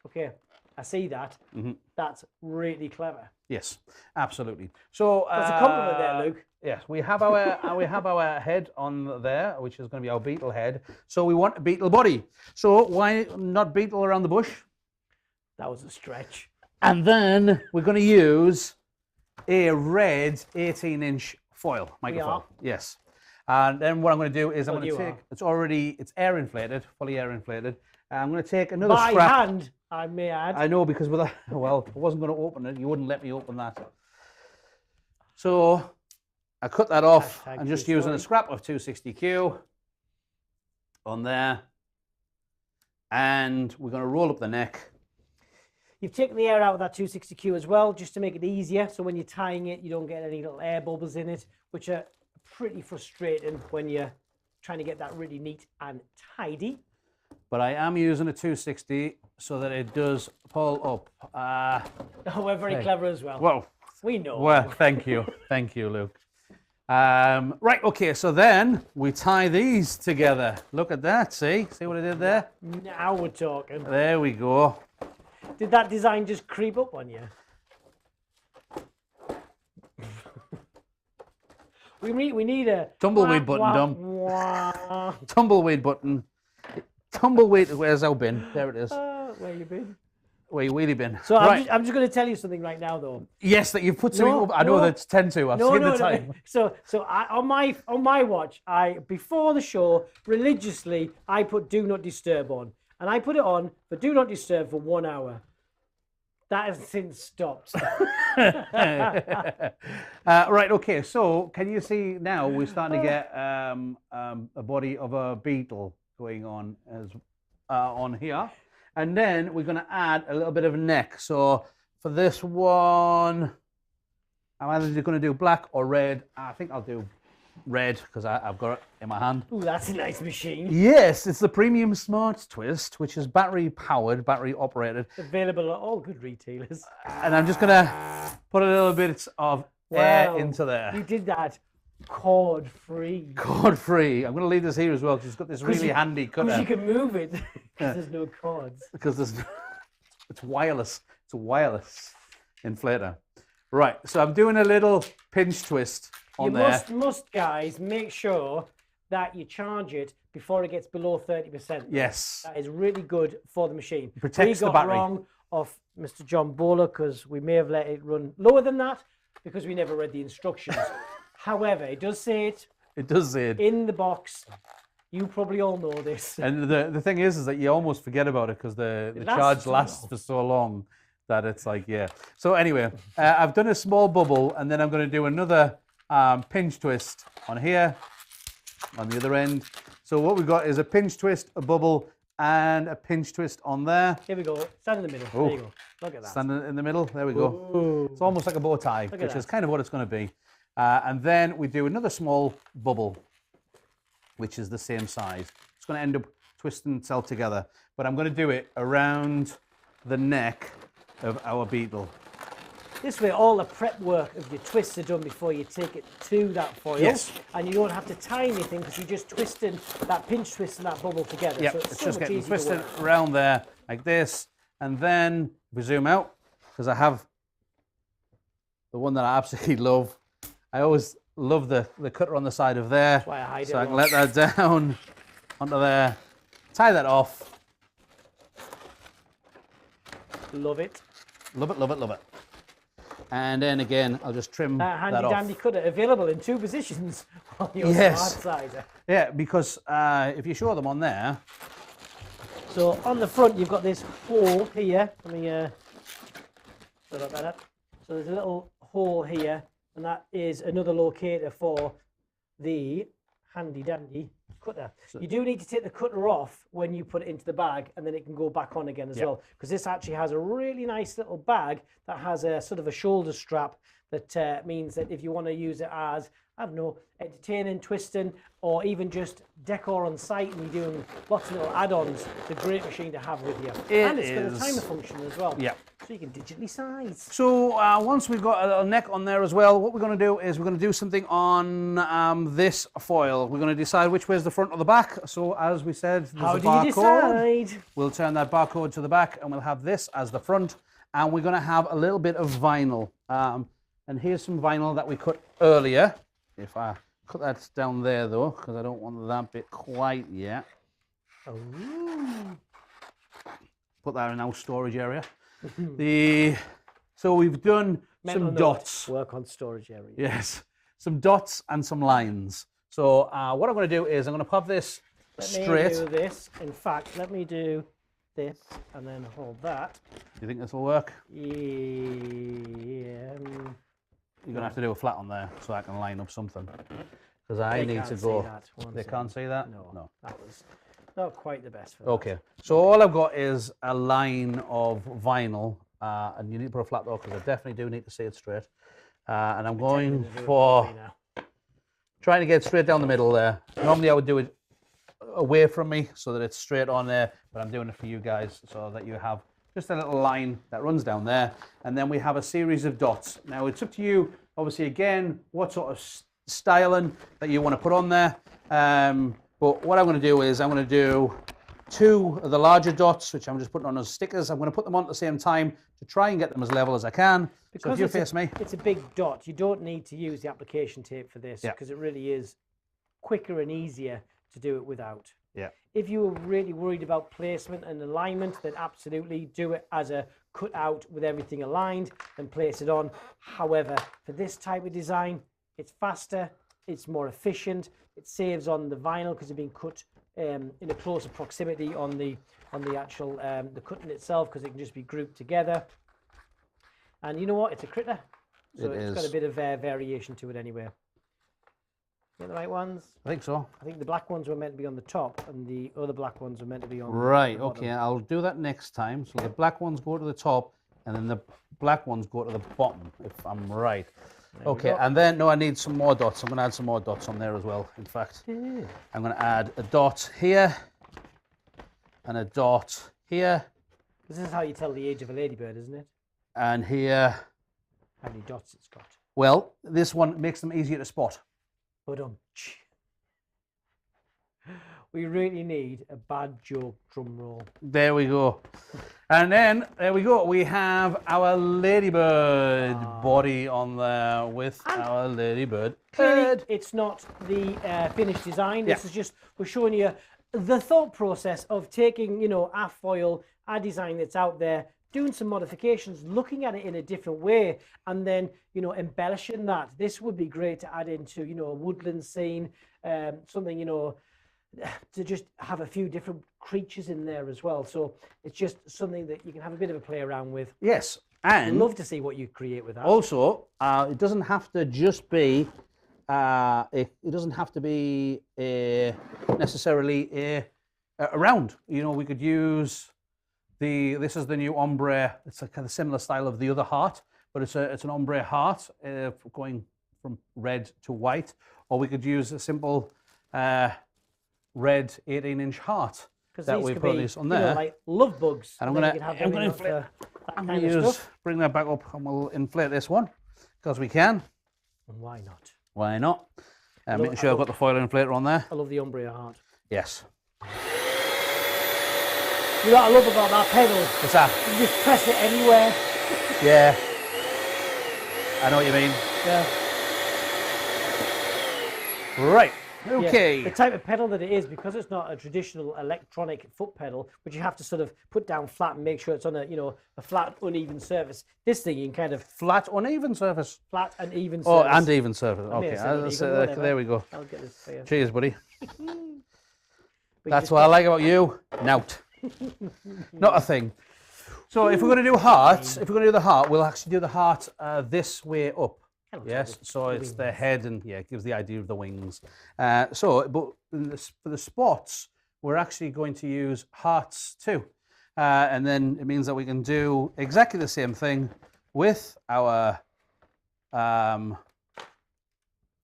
S1: okay, I see that. Mm-hmm. That's really clever.
S2: Yes, absolutely. So
S1: that's a compliment there, Luke.
S2: Yes, we have our head on there, which is going to be our beetle head. So we want a beetle body. So why not beetle around the bush?
S1: That was a stretch.
S2: And then we're going to use a red 18-inch foil, microfoil. Yes. And then what I'm going to do is I'm going to take, it's air inflated, fully air inflated. I'm going to take another scrap.
S1: By hand, I may add.
S2: I know, because I wasn't going to open it. You wouldn't let me open that. So I cut that off. I'm just using a scrap of 260Q on there. And we're going to roll up the neck.
S1: You've taken the air out of that 260Q as well, just to make it easier. So when you're tying it, you don't get any little air bubbles in it, which are pretty frustrating when you're trying to get that really neat and tidy.
S2: But I am using a 260 so that it does pull up.
S1: We're very clever as well.
S2: Well,
S1: we know.
S2: Well, thank you. Thank you, Luke. Right, okay, so then we tie these together. Look at that, see what I did there?
S1: Now we're talking.
S2: There we go.
S1: Did that design just creep up on you? We need a
S2: tumbleweed button, Dom. Tumbleweed button. Tumbleweed. Where's our bin? There it is.
S1: Where you been?
S2: Where you wheelie bin?
S1: So right. I'm just going to tell you something right now, though.
S2: Yes, that you've put something up. I know that's 10 to. I've seen the time.
S1: So on my watch, before the show, religiously, I put Do Not Disturb on. And I put it on for Do Not Disturb for 1 hour. That has since stopped.
S2: Right, okay, so can you see now we're starting to get a body of a beetle going on on here. And then we're going to add a little bit of neck. So for this one, I'm either going to do black or red. I think I'll do red because I've got it in my hand.
S1: Ooh, that's a nice machine.
S2: Yes, it's the Premium Smart Twist, which is battery powered, battery operated.
S1: Available at all good retailers.
S2: And I'm just going to put a little bit of air into there.
S1: You did that cord free.
S2: Cord free. I'm going to leave this here as well because it's got this really handy cutter.
S1: Because you can move it because there's no cords.
S2: Because it's wireless. It's a wireless inflator. Right, so I'm doing a little pinch twist on there.
S1: You must, guys, make sure that you charge it before it gets below 30%.
S2: Yes.
S1: That is really good for the machine.
S2: It protects the battery.
S1: We got wrong off Mr. John Bowler because we may have let it run lower than that because we never read the instructions. However, it does say it.
S2: It does say it.
S1: In the box. You probably all know this.
S2: And the thing is that you almost forget about it because the
S1: lasts
S2: charge
S1: too
S2: lasts
S1: long.
S2: for so long that it's like, yeah. So anyway, I've done a small bubble, and then I'm going to do another pinch twist on here, on the other end. So what we've got is a pinch twist, a bubble, and a pinch twist on there.
S1: Here we go. Stand in the middle.
S2: Oh.
S1: There you go. Look at that.
S2: Stand in the middle. There we go.
S1: Ooh.
S2: It's almost like a bow tie,
S1: at
S2: which is
S1: that.
S2: kind of what it's going to be. And then we do another small bubble, which is the same size. It's going to end up twisting itself together, but I'm going to do it around the neck of our Beetle.
S1: This way, all the prep work of your twists are done before you take it to that foil.
S2: Yes.
S1: And you don't have to tie anything because you're just twisting that pinch twist and that bubble together.
S2: Yeah,
S1: So
S2: it's
S1: so
S2: just
S1: much
S2: getting
S1: easier to
S2: twisted
S1: work.
S2: around there like this. And then if we zoom out, because I have the one that I absolutely love. I always love the cutter on the side of there.
S1: That's why I hide
S2: so
S1: it
S2: I can
S1: a
S2: let that down onto there, tie that off.
S1: Love it.
S2: Love it, love it, love it. And then again, I'll just trim that
S1: Handy
S2: off.
S1: dandy cutter available in 2 positions on your
S2: Yes.
S1: smart sizer.
S2: Yeah, because if you show them on there,
S1: So on the front, you've got this hole here. Let me put that better. So there's a little hole here, and that is another locator for the handy dandy cutter. You do need to take the cutter off when you put it into the bag, and then it can go back on again as well. Because this actually has a really nice little bag that has a sort of a shoulder strap that means that if you want to use it as, I don't know, entertaining, twisting, or even just decor on site and you're doing lots of little add-ons, it's a great machine to have with you. And it's got a timer function as well.
S2: Yeah.
S1: So you can digitally size.
S2: So once we've got a little neck on there as well, what we're going to do is we're going to do something on this foil. We're going to decide which way is the front or the back. So as we said, there's
S1: How
S2: a
S1: do you
S2: barcode.
S1: decide?
S2: We'll turn that barcode to the back and we'll have this as the front. And we're going to have a little bit of vinyl. And here's some vinyl that we cut earlier. If I cut that down there though, because I don't want that bit quite yet.
S1: Oh.
S2: Put that in our storage area. So we've done
S1: Mental
S2: some
S1: note,
S2: dots.
S1: Work on storage area.
S2: Yes, some dots and some lines. So what I'm going to do is I'm going to pop this
S1: Let me
S2: straight.
S1: do this. In fact, let me do this and then hold that.
S2: Do you think this will work?
S1: Yeah.
S2: You're going to have to do a flat on there so I can line up something. Because I
S1: They
S2: need
S1: can't
S2: to
S1: see
S2: go.
S1: that. One
S2: They
S1: second.
S2: can't see that?
S1: No, that was not quite the best for that.
S2: Okay, so all I've got is a line of vinyl, and you need to put a flat though, because I definitely do need to see it straight. And I'm going for trying to get straight down the middle there. Normally I would do it away from me so that it's straight on there, but I'm doing it for you guys so that you have just a little line that runs down there, and then we have a series of dots. Now it's up to you, obviously, again, what sort of styling that you want to put on there. But what I'm going to do is I'm going to do 2 of the larger dots, which I'm just putting on as stickers. I'm going to put them on at the same time to try and get them as level as I can. So if you face me.
S1: It's a big dot. You don't need to use the application tape for this
S2: Yeah.
S1: because it really is quicker and easier to do it without.
S2: Yeah.
S1: If you were really worried about placement and alignment, then absolutely do it as a cutout with everything aligned and place it on. However, for this type of design, it's faster, it's more efficient, it saves on the vinyl because it's being cut in a closer proximity on the actual the cutting itself, because it can just be grouped together. And you know what? It's a critter, so it's got a bit of variation to it anyway. Get the right ones?
S2: I think so.
S1: I think the black ones were meant to be on the top, and the other black ones were meant to be on
S2: Right,
S1: the bottom.
S2: okay, I'll do that next time. So the black ones go to the top, and then the black ones go to the bottom, if I'm right. Okay,
S1: go.
S2: and then, no, I need some more dots. I'm going to add some more dots on there as well, in fact.
S1: Yeah.
S2: I'm going to add a dot here, and a dot here,
S1: This is how you tell the age of a ladybird, isn't it?
S2: and here.
S1: How many dots it's got.
S2: Well, this one makes them easier to spot.
S1: But we really need a bad joke drum roll.
S2: There we go. And then, there we go. We have our ladybird body on there with our ladybird
S1: Clearly,
S2: head.
S1: it's not the finished design. This
S2: Yeah.
S1: is just, we're showing you the thought process of taking, you know, our foil, our design that's out there, doing some modifications, looking at it in a different way, and then, you know, embellishing that. This would be great to add into, you know, a woodland scene, something, you know, to just have a few different creatures in there as well. So it's just something that you can have a bit of a play around with.
S2: Yes,
S1: I'd
S2: and
S1: love to see what you create with that.
S2: also, it doesn't have to just be. It doesn't have to be necessarily a round. You know, we could use this is the new ombre. It's a kind of similar style of the other heart, but it's an ombre heart going from red to white. Or we could use a simple red 18-inch heart that we put this on there.
S1: Like love bugs.
S2: And I'm going to bring that back up, and we'll inflate this one because we can.
S1: And why not?
S2: Why not? Making sure I've got the foil inflator on there.
S1: I love the ombre heart.
S2: Yes.
S1: You know what I love about that pedal?
S2: What's that?
S1: You just press it anywhere.
S2: Yeah. I know what you mean.
S1: Yeah.
S2: Right. Okay.
S1: Yeah. The type of pedal that it is, because it's not a traditional electronic foot pedal, which you have to sort of put down flat and make sure it's on a a flat, uneven surface. This thing you can kind of
S2: Flat, uneven surface.
S1: flat and even
S2: Oh,
S1: surface.
S2: and even surface.
S1: I may
S2: Okay.
S1: have said uneven,
S2: There we go.
S1: I'll get this for you.
S2: Cheers, buddy.
S1: But you
S2: That's
S1: just
S2: what I like about you. Nout. Not a thing. So if we're going to do hearts, if we're going to do the heart, we'll actually do the heart this way up. Yes, so it's the head, and yeah, it gives the idea of the wings. But for the spots, we're actually going to use hearts too. And then it means that we can do exactly the same thing with our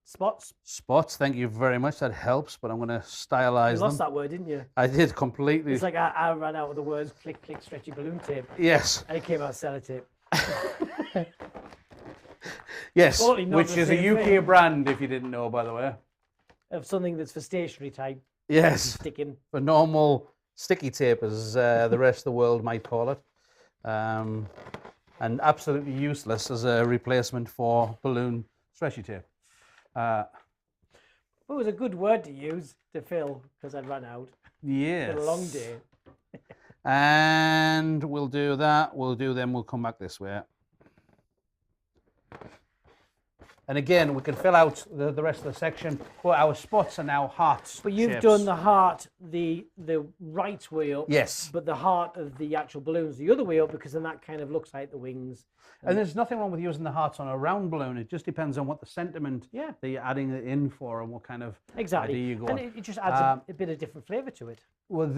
S1: spots.
S2: spots. Thank you very much. That helps, but I'm going to stylize
S1: You
S2: them.
S1: lost that word, didn't you?
S2: I did completely.
S1: It's like I ran out of the words click, click, stretchy balloon tape.
S2: Yes.
S1: And it came out sellotape.
S2: Yes,
S1: Totally not
S2: which
S1: the
S2: is a
S1: same
S2: UK
S1: thing.
S2: brand, if you didn't know, by the way.
S1: Of something that's for stationery type
S2: Yes,
S1: sticking.
S2: for normal sticky tape, as the rest of the world might call it. And absolutely useless as a replacement for balloon stretchy tape.
S1: It was a good word to use to fill because I'd run out.
S2: Yes.
S1: It's been a long day.
S2: And we'll do that. We'll do them. We'll come back this way. And again, we can fill out the rest of the section, but our spots are now hearts.
S1: But you've
S2: shapes.
S1: done the heart the right way up.
S2: Yes.
S1: But the heart of the actual balloon's the other way up, because then that kind of looks like the wings.
S2: And there's nothing wrong with using the hearts on a round balloon. It just depends on what the sentiment
S1: Yeah.
S2: that you're adding it in for and what kind of
S1: Exactly.
S2: idea you go
S1: And
S2: on.
S1: it just adds a bit of different flavour to it.
S2: Well,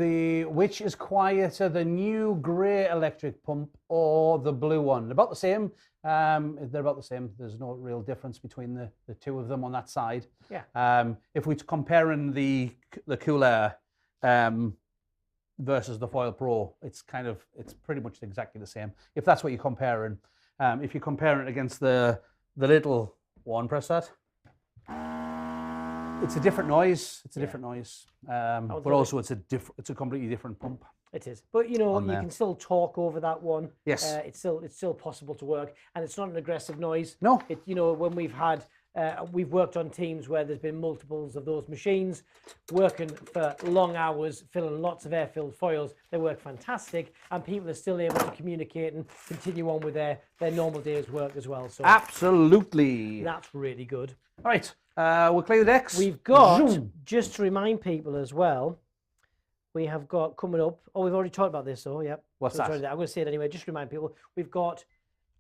S2: which is quieter, the new grey electric pump or the blue one? They're about the same. They're about the same. There's no real difference between the two of them on that side.
S1: Yeah.
S2: If we're comparing the cooler versus the Foil Pro, it's pretty much exactly the same. If that's what you're comparing. If you compare it against the little one, press that. It's a different noise. It's a different noise, but also it's a completely different pump.
S1: It is, but you know,
S2: On
S1: you
S2: there.
S1: can still talk over that one.
S2: Yes.
S1: It's still possible to work, and it's not an aggressive noise.
S2: No.
S1: When we've worked on teams where there's been multiples of those machines, working for long hours, filling lots of air-filled foils. They work fantastic, and people are still able to communicate and continue on with their normal day's work as well. So
S2: Absolutely.
S1: that's really good.
S2: All right, we'll clear the decks.
S1: We've got,
S2: Zoom.
S1: just to remind people as well, we have got coming up, we've already talked about this, so yep.
S2: What's
S1: So
S2: that?
S1: I'm going to say it anyway, just to remind people. We've got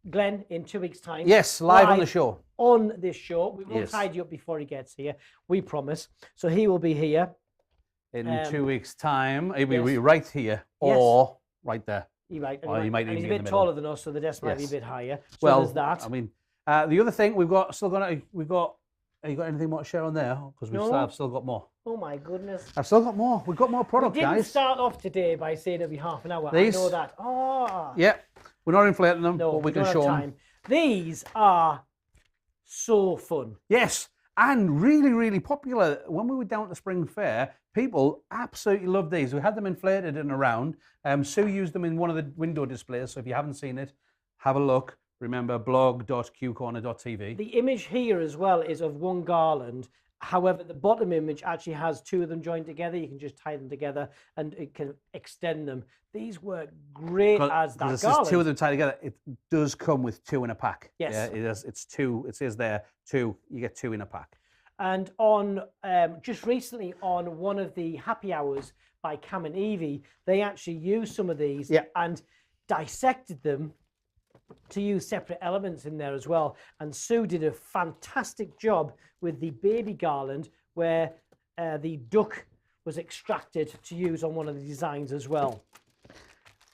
S1: Glenn in 2 weeks' time.
S2: Yes, live on the show.
S1: On this show. We will
S2: Yes.
S1: tidy up before he gets here, we promise. So he will be here.
S2: In 2 weeks' time, he'll be
S1: yes.
S2: right here or right there.
S1: He might,
S2: Or he might
S1: and
S2: even
S1: he's a
S2: be in
S1: bit
S2: the
S1: taller
S2: middle.
S1: than us, so the desk might be a
S2: Yes.
S1: bit higher. So
S2: Well,
S1: there's that.
S2: I mean, the other thing we've got. Have you got anything more to share on there? Because
S1: No.
S2: I've still got more.
S1: Oh my goodness.
S2: I've still got more. We've got more
S1: We
S2: product,
S1: didn't
S2: guys.
S1: start off today by saying it'll be half an hour.
S2: These?
S1: I know that. Oh.
S2: Yeah, we're not inflating them,
S1: No,
S2: but we
S1: don't
S2: can
S1: have
S2: show them.
S1: time. These are so fun.
S2: Yes, and really, really popular. When we were down at the Spring Fair, people absolutely loved these. We had them inflated and around. Sue used them in one of the window displays, so if you haven't seen it, have a look. Remember, blog.qcorner.tv.
S1: The image here as well is of one garland. However, the bottom image actually has two of them joined together. You can just tie them together and it can extend them. These work great as that
S2: Because
S1: garland.
S2: it's two of them tied together. It does come with two in a pack.
S1: Yes.
S2: Yeah, it is. It's two. It says there, two. You get two in a pack.
S1: And on just recently on one of the happy hours by Cam and Evie, they actually used some of these and dissected them to use separate elements in there as well. And Sue did a fantastic job with the baby garland where the duck was extracted to use on one of the designs as well.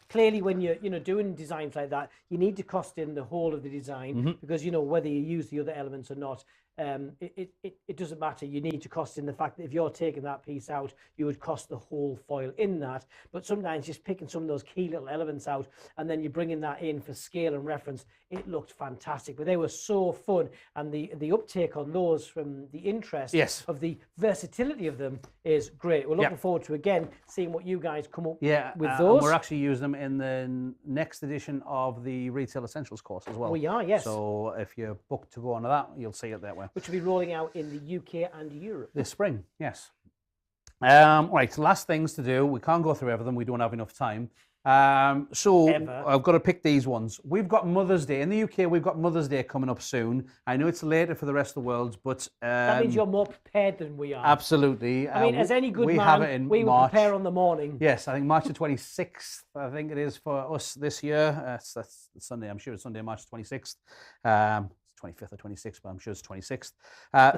S1: Clearly, when you're doing designs like that, you need to cost in the whole of the design because whether you use the other elements or not, it doesn't matter. You need to cost in the fact that if you're taking that piece out, you would cost the whole foil in that. But sometimes just picking some of those key little elements out and then you're bringing that in for scale and reference, it looked fantastic. But they were so fun, and the uptake on those from the interest of the versatility of them is great. We're looking forward to again seeing what you guys come up with those.
S2: We're actually using them in the next edition of the Retail Essentials course as well.
S1: We are, yes.
S2: So if you're booked to go on to that, you'll see it that way.
S1: Which will be rolling out in the UK and Europe
S2: this spring. Yes. Right, last things to do. We can't go through everything. We don't have enough time. So I've got to pick these ones. We've got Mother's Day. In the UK, we've got Mother's Day coming up soon. I know it's later for the rest of the world, but...
S1: that means you're more prepared than we are.
S2: Absolutely.
S1: I mean, as any good man, we will prepare on the morning.
S2: Yes, I think March the 26th, I think it is for us this year. That's Sunday. I'm sure it's Sunday, March 26th. 25th or 26th, but I'm sure it's 26th.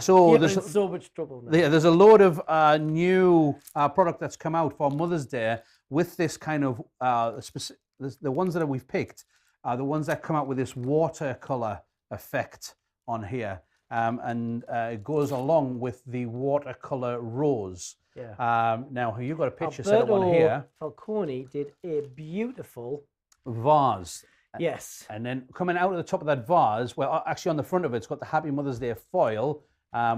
S2: So
S1: there's in so much trouble now.
S2: There's a load of new product that's come out for Mother's Day with this kind of the ones that we've picked are the ones that come out with this watercolor effect on here, and it goes along with the watercolor rose.
S1: Yeah.
S2: Now you've got a picture set up on here.
S1: Falcone did a beautiful
S2: vase.
S1: Yes.
S2: And then coming out of the top of that vase, well, actually on the front of it, it's got the Happy Mother's Day foil,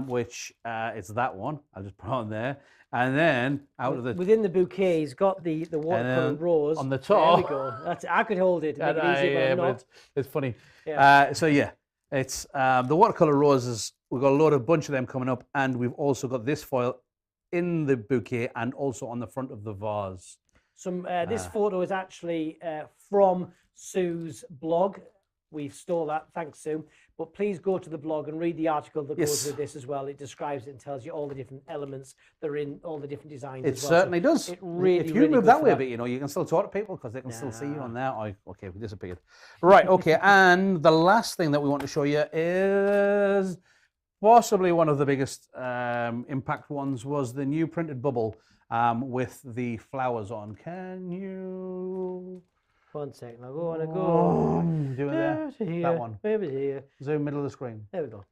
S2: which it's that one. I'll just put it on there. And then out of the...
S1: Within the bouquet, he's got the watercolor rose.
S2: On the top.
S1: There we go. I could hold it. Make it easy, but I'm not.
S2: It's funny.
S1: Yeah.
S2: So yeah, it's the watercolor roses. We've got a bunch of them coming up. And we've also got this foil in the bouquet and also on the front of the vase.
S1: This photo is actually from Sue's blog. We've stole that, thanks Sue. But please go to the blog and read the article that goes with this as well. It describes it and tells you all the different elements that are in all the different designs.
S2: It certainly does.
S1: It really,
S2: if you move that way a bit, you can still talk to people because they can still see you on there. Okay, we disappeared. Right, okay. And the last thing that we want to show you is possibly one of the biggest impact ones was the new printed bubble with the flowers on. Can you...
S1: 1 second, I'll go on and go.
S2: Do it there.
S1: Here,
S2: that one.
S1: maybe here.
S2: Zoom middle of the screen.
S1: There we go.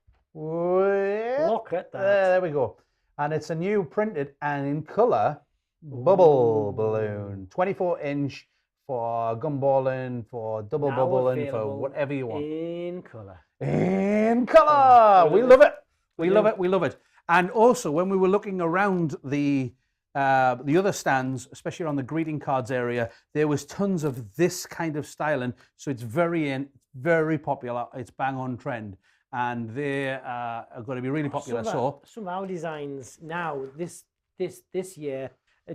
S2: Look
S1: at that.
S2: There we go. And it's a new printed and in colour bubble balloon. 24-inch for gumballing, for double bubbling, for whatever you want.
S1: In colour.
S2: In colour. We love it. We love it. We love it. And also, when we were looking around the other stands, especially on the greeting cards area, there was tons of this kind of styling. So it's very popular. It's bang on trend, and they are going to be really popular.
S1: Some of our designs now this year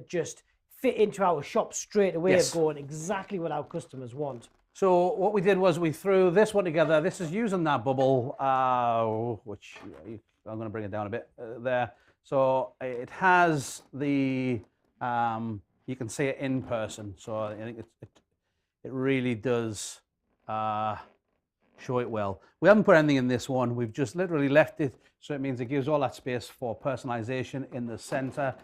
S1: just fit into our shop straight away, of going exactly what our customers want.
S2: So what we did was we threw this one together. This is using that bubble, which I'm going to bring it down a bit there. So it has the, you can see it in person. So I think it really does show it well. We haven't put anything in this one. We've just literally left it. So it means it gives all that space for personalization in the center.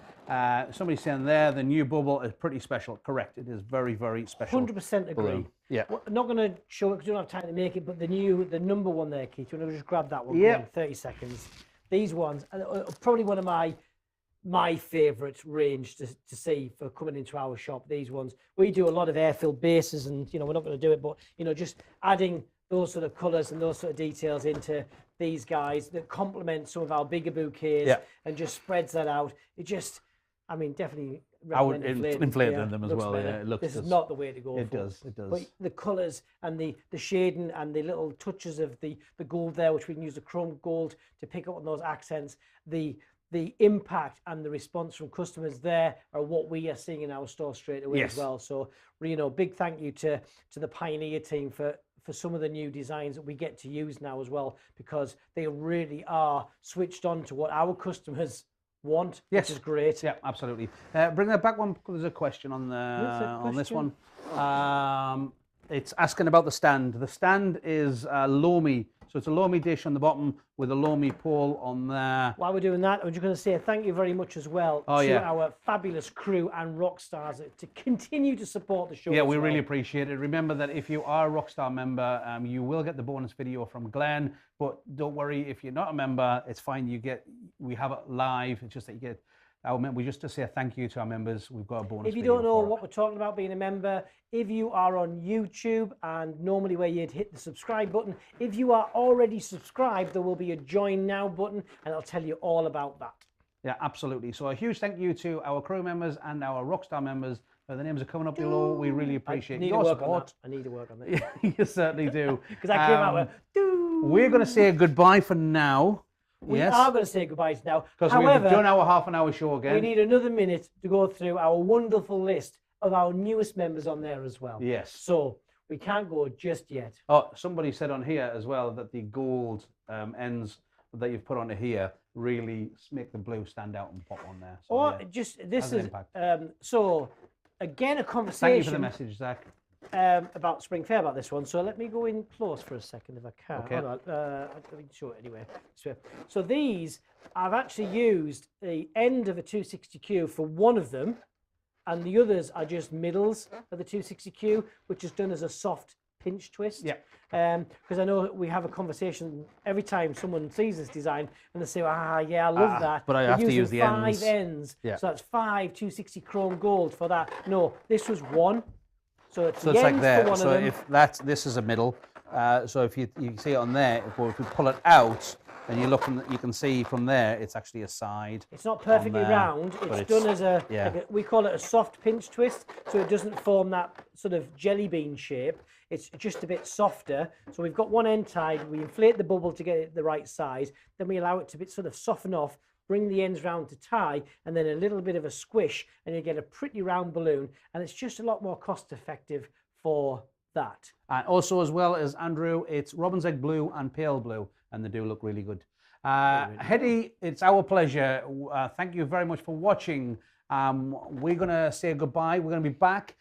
S2: Somebody's saying there, the new bubble is pretty special. Correct. It is very, very special.
S1: 100% agree.
S2: Balloon. Yeah.
S1: Well, I'm not going to show it because we don't have time to make it, but the number one there, Keith, you want to just grab that one?
S2: Yeah.
S1: 30 seconds. These ones are probably one of my favourite range to see for coming into our shop. These ones, we do a lot of air-filled bases, and we're not going to do it, but just adding those sort of colours and those sort of details into these guys that complement some of our bigger bouquets and just spreads that out. It just, definitely.
S2: I would inflate them as well. Yeah, it looks.
S1: This is not the way to go.
S2: It does. It does.
S1: But the colours and the shading and the little touches of the gold there, which we can use the chrome gold to pick up on those accents. The impact and the response from customers there are what we are seeing in our store straight away as well. So, big thank you to the Pioneer team for for some of the new designs that we get to use now as well, because they really are switched on to what our customers want,
S2: Yes.
S1: which is great.
S2: Yeah, absolutely. Bring that back one. There's a question on on this one. It's asking about the stand. The stand is Lomi. So it's a Lomi dish on the bottom with a Lomi pole on there.
S1: While we're doing that, I'm just going to say thank you very much as well to our fabulous crew and rock stars to continue to support the show.
S2: Yeah,
S1: as
S2: we
S1: well.
S2: really appreciate it. Remember that if you are a Rockstar member, you will get the bonus video from Glenn. But don't worry, if you're not a member, it's fine. We have it live. It's just that you get our members. Just to say thank you to our members, we've got a bonus.
S1: If you
S2: video
S1: don't know
S2: for it.
S1: what we're talking about being a member, if you are on YouTube and normally where you'd hit the subscribe button, if you are already subscribed, there will be a join now button and I'll tell you all about that.
S2: Yeah, absolutely. So a huge thank you to our crew members and our Rockstar members. The names are coming up below. We really appreciate your support.
S1: I need to work on that.
S2: You certainly do.
S1: Because I came out with,
S2: we're going to say goodbye for now.
S1: We are going to say goodbye now.
S2: Because
S1: However,
S2: we've done our half-an-hour show again.
S1: we need another minute to go through our wonderful list of our newest members on there as well.
S2: Yes.
S1: So we can't go just yet.
S2: Oh, somebody said on here as well that the gold ends that you've put onto here really make the blue stand out and pop on there. So,
S1: Or
S2: yeah,
S1: just, this
S2: has an
S1: is,
S2: impact.
S1: so again, a conversation.
S2: Thank you for the message, Zach.
S1: About Spring Fair about this one. So let me go in close for a second if I can.
S2: Okay.
S1: Hold on, let me show it anyway. So these, I've actually used the end of a 260Q for one of them, and the others are just middles of the 260Q, which is done as a soft pinch twist.
S2: Yeah.
S1: Because I know we have a conversation every time someone sees this design and they say, yeah, I love that.
S2: But I
S1: We're
S2: have to
S1: using
S2: use the ends.
S1: 5 ends.
S2: Yeah.
S1: So that's 5 260 chrome gold for that. No, this was one. So it's
S2: So
S1: the
S2: it's like
S1: ends
S2: there.
S1: for one
S2: So
S1: of them.
S2: if this is a middle. So if you see it on there, if we pull it out and you look, you can see from there, it's actually a side.
S1: It's not perfectly
S2: there,
S1: round.
S2: but
S1: It's done as a,
S2: yeah.
S1: like we call it a soft pinch twist, so it doesn't form that sort of jelly bean shape. It's just a bit softer. So we've got one end tied. We inflate the bubble to get it the right size. Then we allow it to sort of soften off, bring the ends round to tie, and then a little bit of a squish, and you get a pretty round balloon. And it's just a lot more cost effective for that.
S2: And also, as well as Andrew, it's Robin's Egg Blue and Pale Blue, and they do look really good. Hedy, it's our pleasure. Thank you very much for watching. We're going to say goodbye. We're going to be back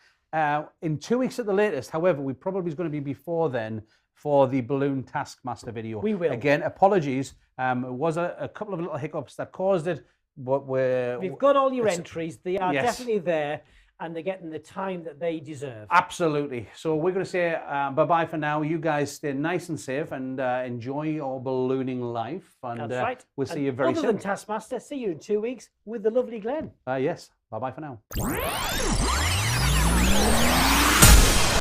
S2: in 2 weeks at the latest. However, we probably is going to be before then for the Balloon Taskmaster video.
S1: We will.
S2: Again, apologies. It was a couple of little hiccups that caused it, but
S1: We've got all your entries. They are
S2: Yes.
S1: definitely there, and they're getting the time that they deserve.
S2: Absolutely. So we're going to say bye-bye for now. You guys stay nice and safe and enjoy your ballooning life. And
S1: That's right.
S2: we'll see
S1: And
S2: you very
S1: other
S2: soon.
S1: than Taskmaster, see you in 2 weeks with the lovely Glenn.
S2: Yes. Bye-bye for now.